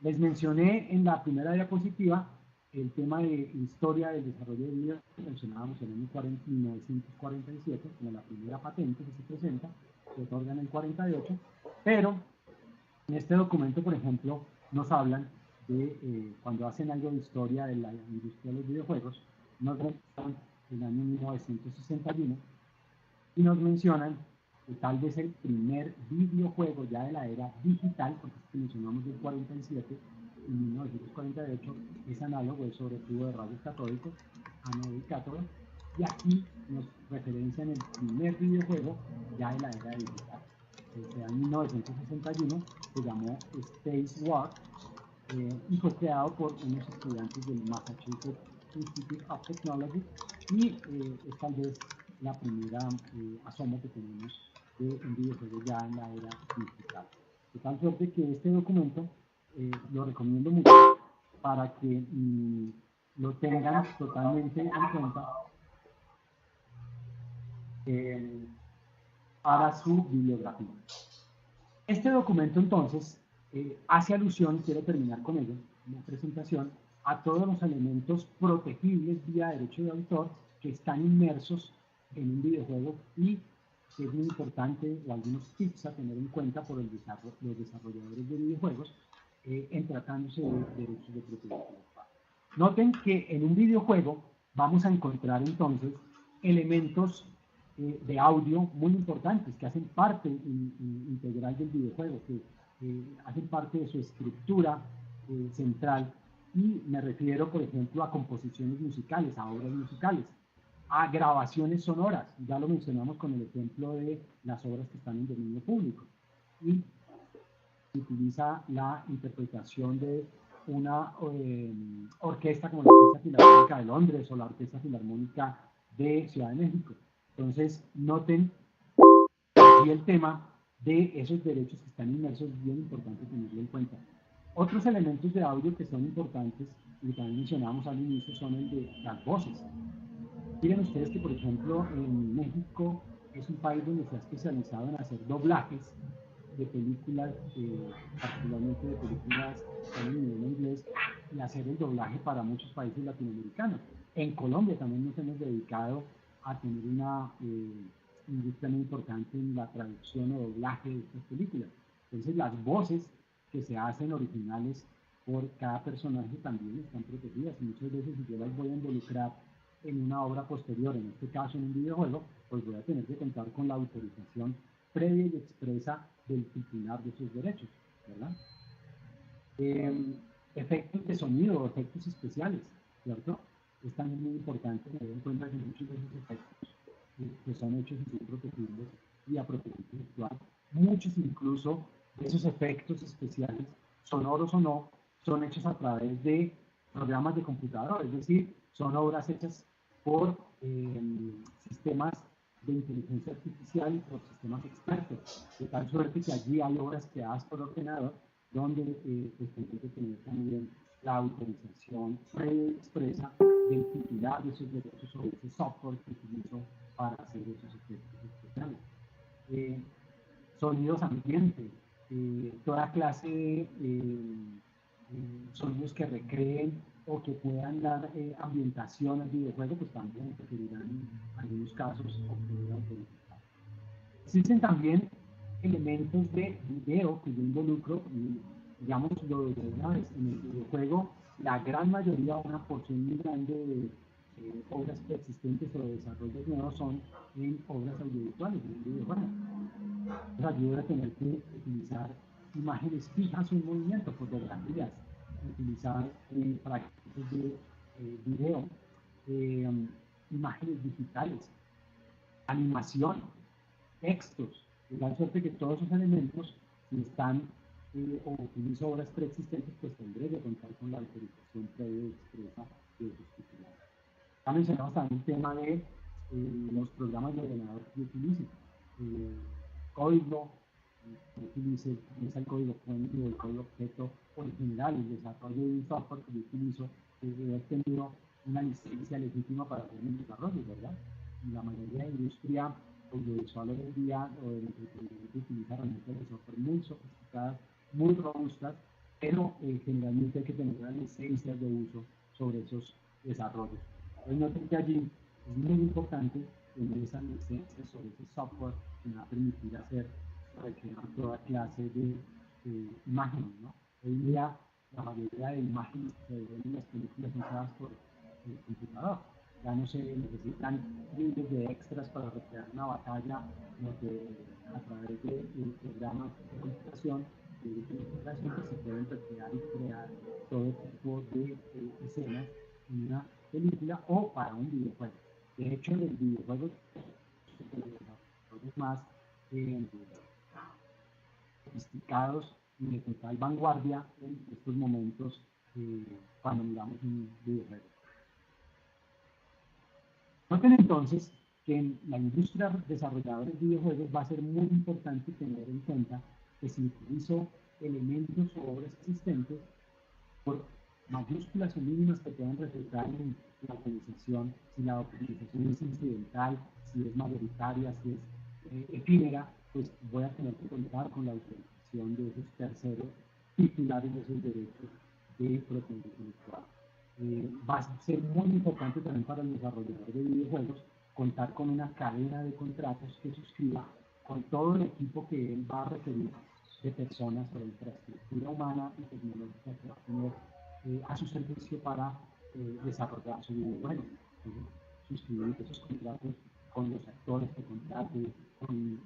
Speaker 2: Les mencioné en la primera diapositiva el tema de historia del desarrollo de video. Mencionábamos el año 1947 como la primera patente que se presenta, se otorga en el 48, pero en este documento, por ejemplo, nos hablan de cuando hacen algo de historia de la industria de los videojuegos, nos mencionan el año 1961 y nos mencionan que tal vez el primer videojuego ya de la era digital, porque es que mencionamos del 47 y 1948, es análogo, es sobre tubo de rayos catódicos, ánodo y cátodo, y aquí nos referencian el primer videojuego ya de la era digital. En 1961 se llamó Space War y fue creado por unos estudiantes del Massachusetts Institute of Technology y es tal vez la primera asomo que tenemos de un videojuego ya en la era digital. De tal suerte que este documento lo recomiendo mucho para que lo tengan totalmente en cuenta para su bibliografía. Este documento entonces hace alusión, quiero terminar con ello, una presentación, a todos los elementos protegibles vía derecho de autor que están inmersos en un videojuego y que es muy importante, o algunos tips a tener en cuenta por los desarrolladores de videojuegos en tratándose de derechos de propiedad intelectual. Noten que en un videojuego vamos a encontrar entonces elementos de audio muy importantes que hacen parte integral del videojuego, que hacen parte de su estructura central, y me refiero, por ejemplo, a composiciones musicales, a obras musicales. a grabaciones sonoras. Ya lo mencionamos con el ejemplo de las obras que están en dominio público. Y se utiliza la interpretación de una orquesta como la Orquesta Filarmónica de Londres o la Orquesta Filarmónica de Ciudad de México. Entonces, noten aquí el tema de esos derechos que están inmersos, es bien importante tenerlo en cuenta. Otros elementos de audio que son importantes y también mencionamos al inicio son el de las voces. Miren ustedes que, por ejemplo, en México es un país donde se ha especializado en hacer doblajes de películas, particularmente de películas en idioma inglés, y hacer el doblaje para muchos países latinoamericanos. En Colombia también nos hemos dedicado a tener una industria muy importante en la traducción o doblaje de estas películas. Entonces las voces que se hacen originales por cada personaje también están protegidas y muchas veces si yo las voy a involucrar en una obra posterior, en este caso en un videojuego, pues voy a tener que contar con la autorización previa y expresa del titular de esos derechos, ¿verdad? Efectos de sonido, efectos especiales, ¿cierto? Es también muy importante tener en cuenta que muchos de esos efectos que son hechos y son protegibles y a propiedad intelectual, muchos incluso de esos efectos especiales, sonoros o no, son hechos a través de programas de computador, es decir, son obras hechas por sistemas de inteligencia artificial y por sistemas expertos, de tal suerte que allí hay obras creadas por ordenador donde pues tendré que tener también la autorización previa y expresa del titular de esos derechos sobre ese software que utilizo para hacer esos efectos especiales. Sonidos ambiente, toda clase de sonidos que recreen o que puedan dar ambientación al videojuego, pues también requerirán en algunos casos obtener autorización. Existen también elementos de video que yo involucro, digamos, lo de una vez en el videojuego, la gran mayoría, una porción muy grande de obras preexistentes o de desarrollos nuevos son en obras audiovisuales, en un videojuego. Nos ayuda a tener que utilizar imágenes fijas o en movimiento, fotografías, utilizar prácticas de video, imágenes digitales, animación, textos, de tal suerte que todos esos elementos, si están o utilizo obras preexistentes, pues tendré que contar con la autorización previa y expresa de esos titulares. Ya mencionamos también el tema de los programas de ordenador que utilice, código que utilice el código fuente o el código objeto, o en general el desarrollo de un software que yo utilizo, he obtenido una licencia legítima para hacer mi desarrollo, ¿verdad? La mayoría de industria audiovisual hoy en día o del entretenimiento utiliza herramientas de software muy sofisticadas, muy robustas, pero generalmente hay que tener unas licencias de uso sobre esos desarrollos. Entonces noten que allí es muy importante tener esas licencias sobre ese software que me va a permitir hacer recrear toda clase de imágenes, ¿no? Hoy en día la mayoría de imágenes que se ven en las películas son creadas por el computador. Ya no se necesitan miles de extras para recrear una batalla, sino que a través de programas de computación y de integración pues, se pueden recrear y crear todo tipo de escenas en una película o para un videojuego. De hecho, en el videojuego más sofisticados y de total vanguardia en estos momentos cuando miramos un videojuego. Noten entonces que en la industria desarrolladora de videojuegos va a ser muy importante tener en cuenta que si utilizo elementos o obras existentes, por mayúsculas o mínimas que puedan resultar en la autorización, si la autorización es incidental, si es mayoritaria, si es efímera, pues voy a tener que contar con la autorización de esos terceros titulares de esos derechos de propiedad intelectual. Va a ser muy importante también para el desarrollador de videojuegos contar con una cadena de contratos que suscriba con todo el equipo que él va a requerir de personas o de infraestructura humana y tecnológica que va a tener a su servicio para desarrollar su videojuego. Suscribir esos contratos con los actores que contrate, con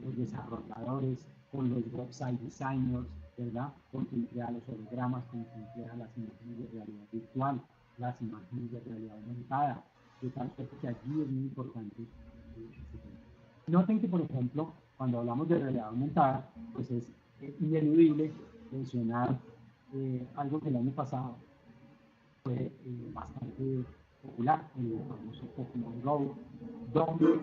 Speaker 2: los desarrolladores, con los website designers, ¿verdad? Con quien crea los hologramas, con quien crea las imágenes de realidad virtual, las imágenes de realidad aumentada, de tal suerte que allí es muy importante este tema. Noten que, por ejemplo, cuando hablamos de realidad aumentada, pues es ineludible mencionar algo que el año pasado fue bastante popular, el famoso Pokémon Go, donde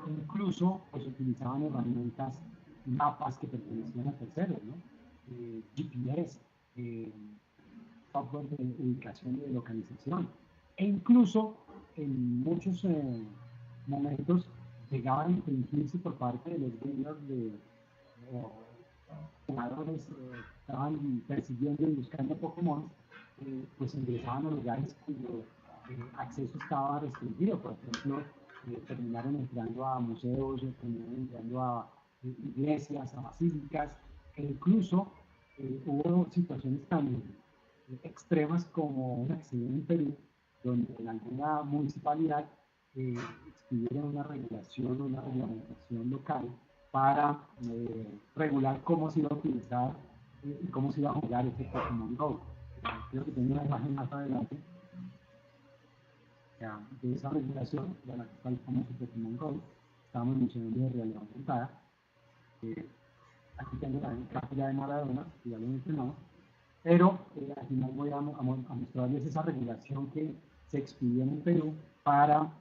Speaker 2: incluso pues, utilizaban herramientas y mapas que pertenecían a terceros, ¿no? GPS, software de ubicación y de localización, e incluso en muchos momentos llegaban a infringirse por parte de los gamers de jugadores estaban persiguiendo y buscando Pokémon, pues ingresaban a lugares cuyo acceso estaba restringido. Por ejemplo, terminaron entrando a museos, terminaron entrando a iglesias, a basílicas, e incluso hubo situaciones tan extremas como un accidente en Perú, donde en alguna municipalidad expidieron una regulación, una reglamentación local para regular cómo se iba a utilizar y cómo se iba a jugar este Pokémon Go. Creo que tengo una imagen más adelante de esa regulación, de la que está el famoso Pokémon Go. Estábamos mencionando de realidad aumentada. Aquí tengo la cápsula de Maradona, que ya lo mencionamos, pero al final voy a mostrarles esa regulación que se expidió en el Perú para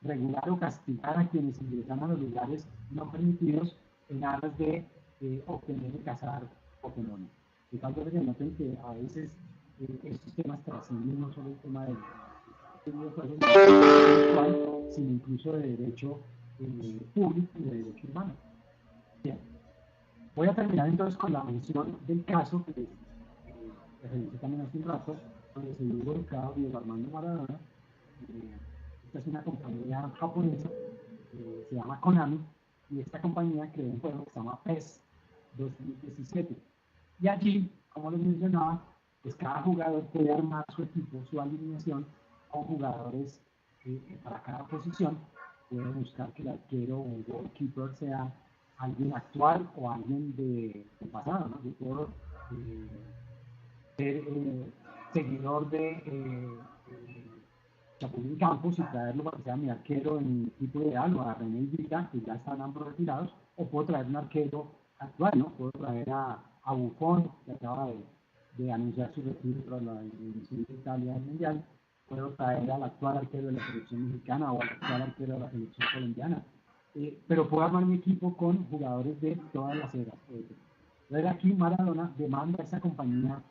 Speaker 2: regular o castigar a quienes ingresan a los lugares no permitidos en aras de obtener y cazar Pokémon. De tal manera que noten que a veces estos temas trascienden no solo el tema del videojuegos, sino incluso de derecho público y de derecho humano. Bien. Voy a terminar entonces con la mención del caso que revisé también hace un rato, donde se vio involucrado Diego Armando Maradona. Esta es una compañía japonesa, se llama Konami, y esta compañía creó un juego que se llama PES 2017. Y allí, como les mencionaba, pues cada jugador puede armar su equipo, su alineación, con jugadores para cada posición. Puede buscar que el arquero o el goalkeeper sea alguien actual o alguien de pasado, ¿no? Yo puedo ser seguidor de Chapulín Campos y traerlo para que sea mi arquero en mi equipo ideal, o a René Higuita, que ya están ambos retirados, o puedo traer un arquero actual, ¿no? Puedo traer a Buffon, que acaba de anunciar su retiro tras la eliminación de Italia del Mundial. Puedo traer al actual arquero de la selección mexicana o al actual arquero de la selección colombiana. Pero puedo armar mi equipo con jugadores de todas las eras. Entonces aquí Maradona demanda a esa compañía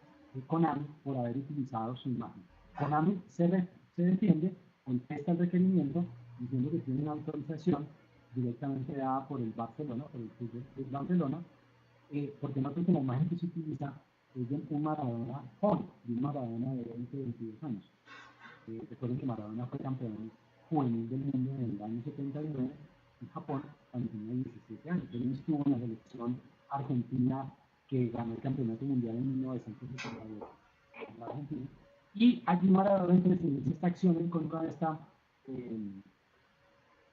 Speaker 2: Konami por haber utilizado su imagen. Konami se defiende, contesta el requerimiento diciendo que tiene una autorización directamente dada por el Barcelona, por el Club de Barcelona, porque no creo que la imagen que se utiliza es de un Maradona joven, de un Maradona de 20, 22 años. Recuerden que Maradona fue campeón juvenil del mundo en el año 79 en Japón, cuando tenía 17 años. Él estuvo en la selección argentina que ganó el campeonato mundial en 1978 en la Argentina. Y allí Maradona inicia esta acción en contra de esta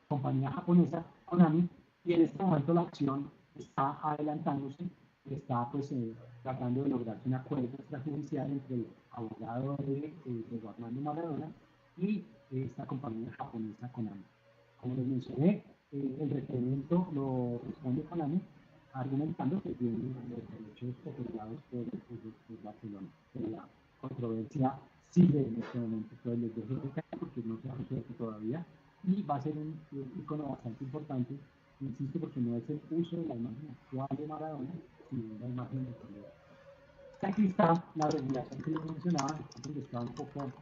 Speaker 2: compañía japonesa, Konami, y en este momento la acción está adelantándose, está pues tratando de lograrse un acuerdo extrajudicial entre el abogado de Armando Maradona y esta compañía japonesa Konami. Como les mencioné, el requerimiento lo responde Konami argumentando que tiene los derechos otorgados por Barcelona. Pero la controversia sigue en este momento, entonces les dejo de caer porque no se ha resuelto todavía y va a ser un icono bastante importante, insisto, porque no es el uso de la imagen actual de Maradona, sino la imagen de color. Aquí está la regulación que les mencionaba, donde está un poco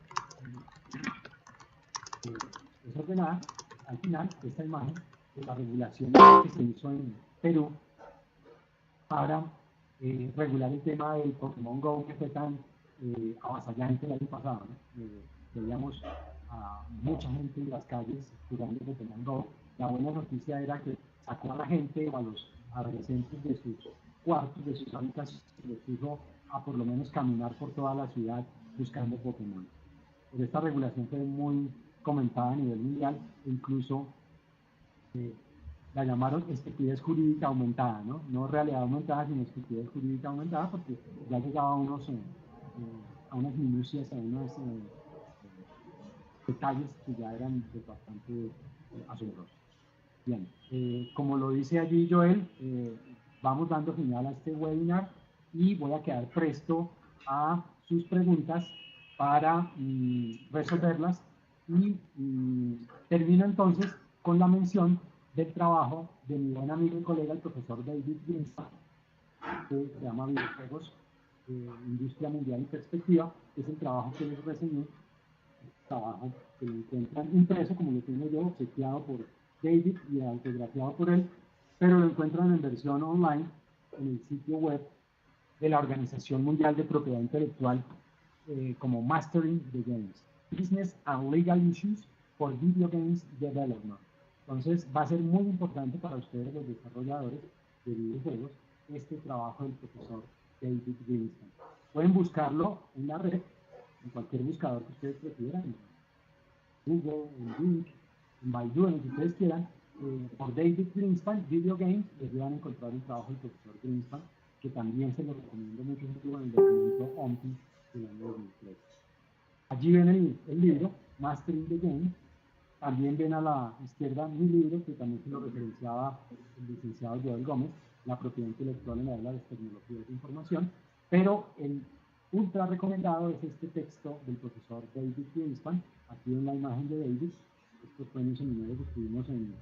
Speaker 2: desordenada. Al final, esta imagen de la regulación que se hizo en Perú para regular el tema del Pokémon Go, que fue tan avasallante el año pasado, ¿no? Veíamos a mucha gente en las calles jugando Pokémon Go. La buena noticia era que sacó a la gente o a los adolescentes de sus cuartos, de sus habitaciones, y les puso a por lo menos caminar por toda la ciudad buscando Pokémon. Pero esta regulación fue muy comentada a nivel mundial, incluso la llamaron estupidez jurídica aumentada, ¿no? No realidad aumentada, sino estupidez jurídica aumentada, porque ya llegaba a unas minucias, a unos detalles que ya eran pues, bastante asombrosos. Bien, como lo dice allí Joel, vamos dando final a este webinar y voy a quedar presto a sus preguntas para resolverlas y termino entonces con la mención del trabajo de mi buen amigo y colega, el profesor David Greenspan, que se llama Videojuegos, Industria Mundial y Perspectiva, que es el trabajo que les reseñé, trabajo que lo encuentran impreso, como lo tengo yo, chequeado por David y autografiado por él, pero lo encuentran en versión online en el sitio web de la Organización Mundial de Propiedad Intelectual como Mastering the Games, Business and Legal Issues for Video Games Development. Entonces va a ser muy importante para ustedes los desarrolladores de videojuegos este trabajo del profesor David Greenspan. Pueden buscarlo en la red, en cualquier buscador que ustedes prefieran, en Google, en Bing, en Baidu, en lo que ustedes quieran, por David Greenspan, Video Games, les van a encontrar el trabajo del profesor Greenspan, que también se lo recomiendo mucho en el documento OMPI del año 2003. Allí ven el libro, Mastering the Game. También ven a la izquierda mi libro, que también se lo referenciaba el licenciado Joel Gómez, La propiedad intelectual en la era de las tecnologías de información, pero el ultra recomendado es este texto del profesor David Greenspan. Aquí en la imagen de David, estos fue en un seminario que estuvimos en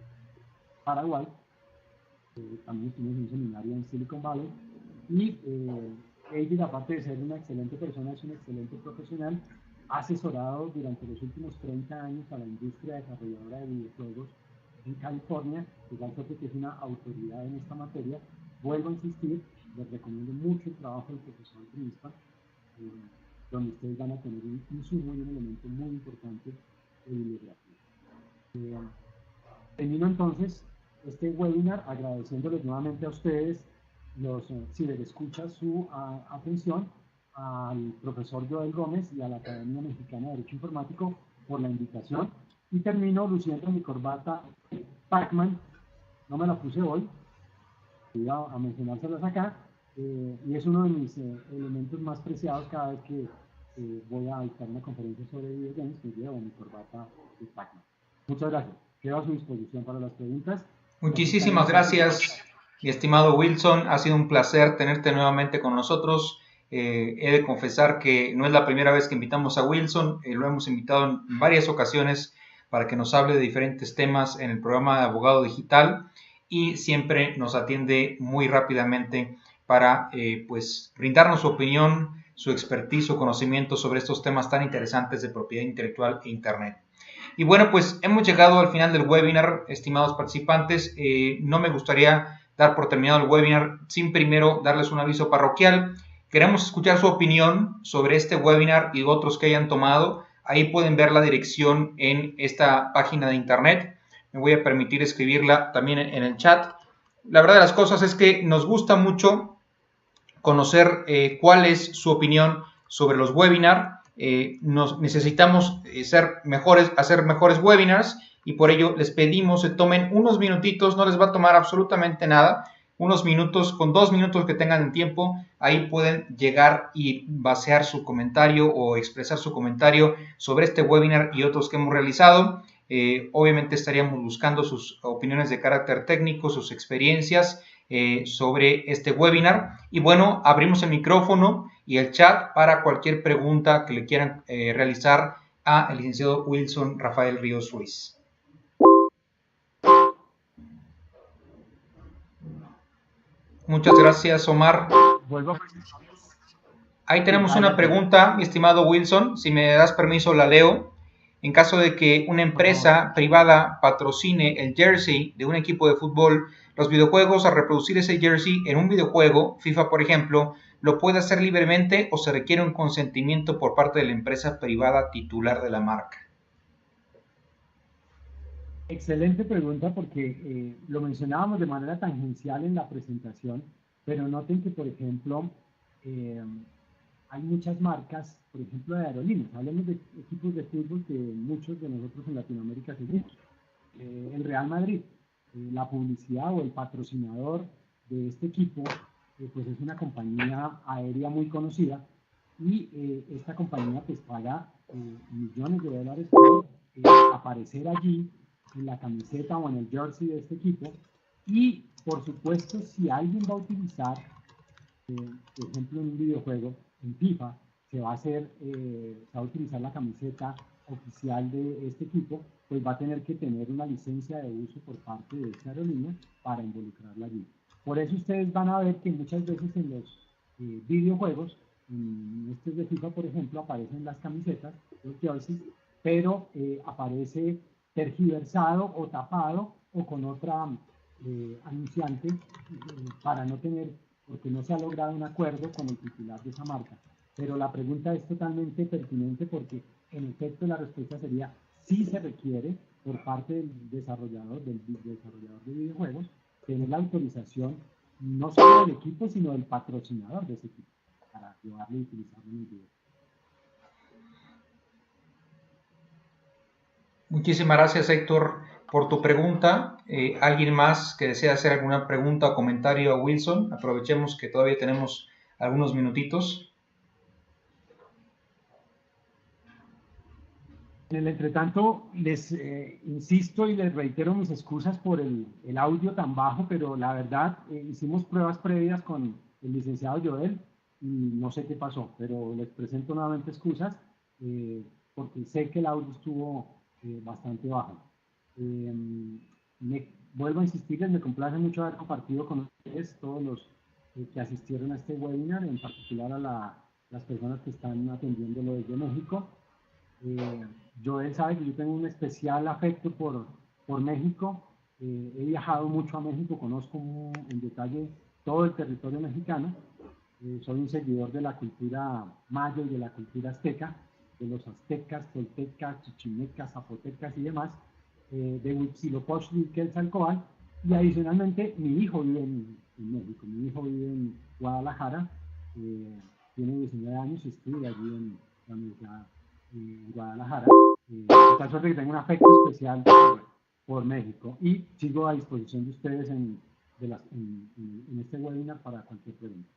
Speaker 2: Paraguay, también estuvimos en un seminario en Silicon Valley, y David, aparte de ser una excelente persona, es un excelente profesional, ha asesorado durante los últimos 30 años a la industria desarrolladora de videojuegos en California, que es una autoridad en esta materia. Vuelvo a insistir, les recomiendo mucho el trabajo del profesor Greenspan, donde ustedes van a tener un insumo y un elemento muy importante de bibliografía. Termino entonces este webinar agradeciéndoles nuevamente a ustedes, los ciberescuchas, su atención, al profesor Joel Gómez y a la Academia Mexicana de Derecho Informático por la invitación. Y termino luciendo mi corbata Pac-Man, no me la puse hoy, iba a mencionárselas acá, y es uno de mis elementos más preciados cada vez que voy a dictar una conferencia sobre videogames, que llevo mi corbata de Pac-Man. Muchas gracias. Quedo a su disposición para las preguntas.
Speaker 1: Muchísimas gracias, mi estimado Wilson. Ha sido un placer tenerte nuevamente con nosotros. He de confesar que no es la primera vez que invitamos a Wilson, lo hemos invitado en varias ocasiones para que nos hable de diferentes temas en el programa de Abogado Digital y siempre nos atiende muy rápidamente para pues brindarnos su opinión, su expertise, su conocimiento sobre estos temas tan interesantes de propiedad intelectual e Internet. Y bueno, pues hemos llegado al final del webinar, estimados participantes. No me gustaría dar por terminado el webinar sin primero darles un aviso parroquial. Queremos escuchar su opinión sobre este webinar y otros que hayan tomado. Ahí pueden ver la dirección en esta página de internet. Me voy a permitir escribirla también en el chat. La verdad de las cosas es que nos gusta mucho conocer cuál es su opinión sobre los webinars. Necesitamos hacer mejores webinars y por ello les pedimos que tomen unos minutitos, no les va a tomar absolutamente nada, unos minutos, con 2 minutos que tengan en tiempo, ahí pueden llegar y basear su comentario o expresar su comentario sobre este webinar y otros que hemos realizado. Obviamente estaríamos buscando sus opiniones de carácter técnico, sus experiencias sobre este webinar. Y bueno, abrimos el micrófono y el chat para cualquier pregunta que le quieran realizar al licenciado Wilson Rafael Ríos Ruiz. Muchas gracias, Omar. Ahí tenemos una pregunta, mi estimado Wilson. Si me das permiso, la leo. En caso de que una empresa privada patrocine el jersey de un equipo de fútbol, los videojuegos, al reproducir ese jersey en un videojuego, FIFA por ejemplo, ¿lo puede hacer libremente o se requiere un consentimiento por parte de la empresa privada titular de la marca?
Speaker 2: Excelente pregunta porque lo mencionábamos de manera tangencial en la presentación, pero noten que, por ejemplo, hay muchas marcas, por ejemplo, de aerolíneas. Hablemos de equipos de fútbol que muchos de nosotros en Latinoamérica seguimos. El Real Madrid, la publicidad o el patrocinador de este equipo, pues es una compañía aérea muy conocida y esta compañía pues paga millones de dólares por aparecer allí en la camiseta o en el jersey de este equipo. Y por supuesto, si alguien va a utilizar, por ejemplo, en un videojuego, en FIFA, se va a utilizar la camiseta oficial de este equipo, pues va a tener que tener una licencia de uso por parte de esta aerolínea para involucrarla allí. Por eso ustedes van a ver que muchas veces en los videojuegos, en estos de FIFA, por ejemplo, aparecen las camisetas, los jerseys, pero aparece tergiversado o tapado o con otra anunciante para no tener, porque no se ha logrado un acuerdo con el titular de esa marca. Pero la pregunta es totalmente pertinente porque en efecto la respuesta sería sí se requiere por parte del desarrollador de videojuegos tener la autorización no solo del equipo sino del patrocinador de ese equipo para llevarlo y utilizarlo en el video.
Speaker 1: Muchísimas gracias, Héctor, por tu pregunta. ¿Alguien más que desea hacer alguna pregunta o comentario a Wilson? Aprovechemos que todavía tenemos algunos minutitos.
Speaker 2: En el entretanto, les insisto y les reitero mis excusas por el audio tan bajo, pero la verdad hicimos pruebas previas con el licenciado Joel y no sé qué pasó, pero les presento nuevamente excusas porque sé que el audio estuvo bastante bajo. Vuelvo a insistirles, me complace mucho haber compartido con ustedes, todos los que asistieron a este webinar, en particular a las personas que están atendiéndolo desde México. Joel sabe que yo tengo un especial afecto por México. He viajado mucho a México, conozco en detalle todo el territorio mexicano. Soy un seguidor de la cultura maya y de la cultura azteca, de los aztecas, toltecas, chichimecas, zapotecas y demás, de Huitzilopochtli y Quetzalcóatl. Y adicionalmente, mi hijo vive en México, mi hijo vive en Guadalajara, tiene 19 años y estudia allí en la Universidad en Guadalajara. De tal suerte que tengo un afecto especial por México y sigo a disposición de ustedes en este webinar para cualquier pregunta.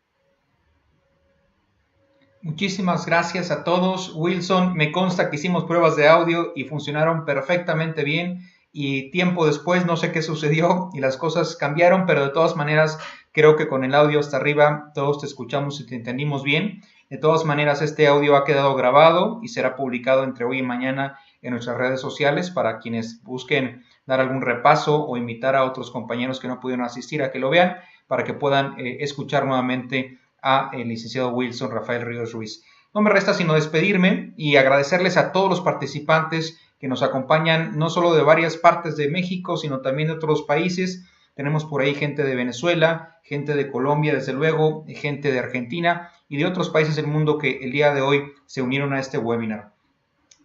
Speaker 1: Muchísimas gracias a todos. Wilson, me consta que hicimos pruebas de audio y funcionaron perfectamente bien, y tiempo después no sé qué sucedió y las cosas cambiaron, pero de todas maneras creo que con el audio hasta arriba todos te escuchamos y te entendimos bien. De todas maneras, este audio ha quedado grabado y será publicado entre hoy y mañana en nuestras redes sociales para quienes busquen dar algún repaso o invitar a otros compañeros que no pudieron asistir a que lo vean, para que puedan escuchar nuevamente a el licenciado Wilson Rafael Ríos Ruiz. No me resta sino despedirme y agradecerles a todos los participantes que nos acompañan, no solo de varias partes de México, sino también de otros países. Tenemos por ahí gente de Venezuela, gente de Colombia, desde luego, gente de Argentina y de otros países del mundo que el día de hoy se unieron a este webinar.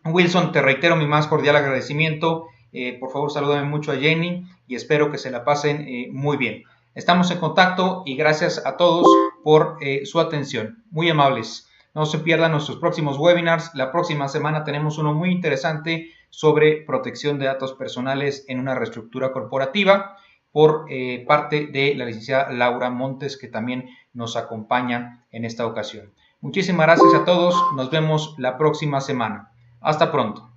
Speaker 1: Wilson, te reitero mi más cordial agradecimiento. Por favor, salúdame mucho a Jenny y espero que se la pasen muy bien. Estamos en contacto y gracias a todos por su atención. Muy amables. No se pierdan nuestros próximos webinars. La próxima semana tenemos uno muy interesante sobre protección de datos personales en una reestructura corporativa por parte de la licenciada Laura Montes, que también nos acompaña en esta ocasión. Muchísimas gracias a todos. Nos vemos la próxima semana. Hasta pronto.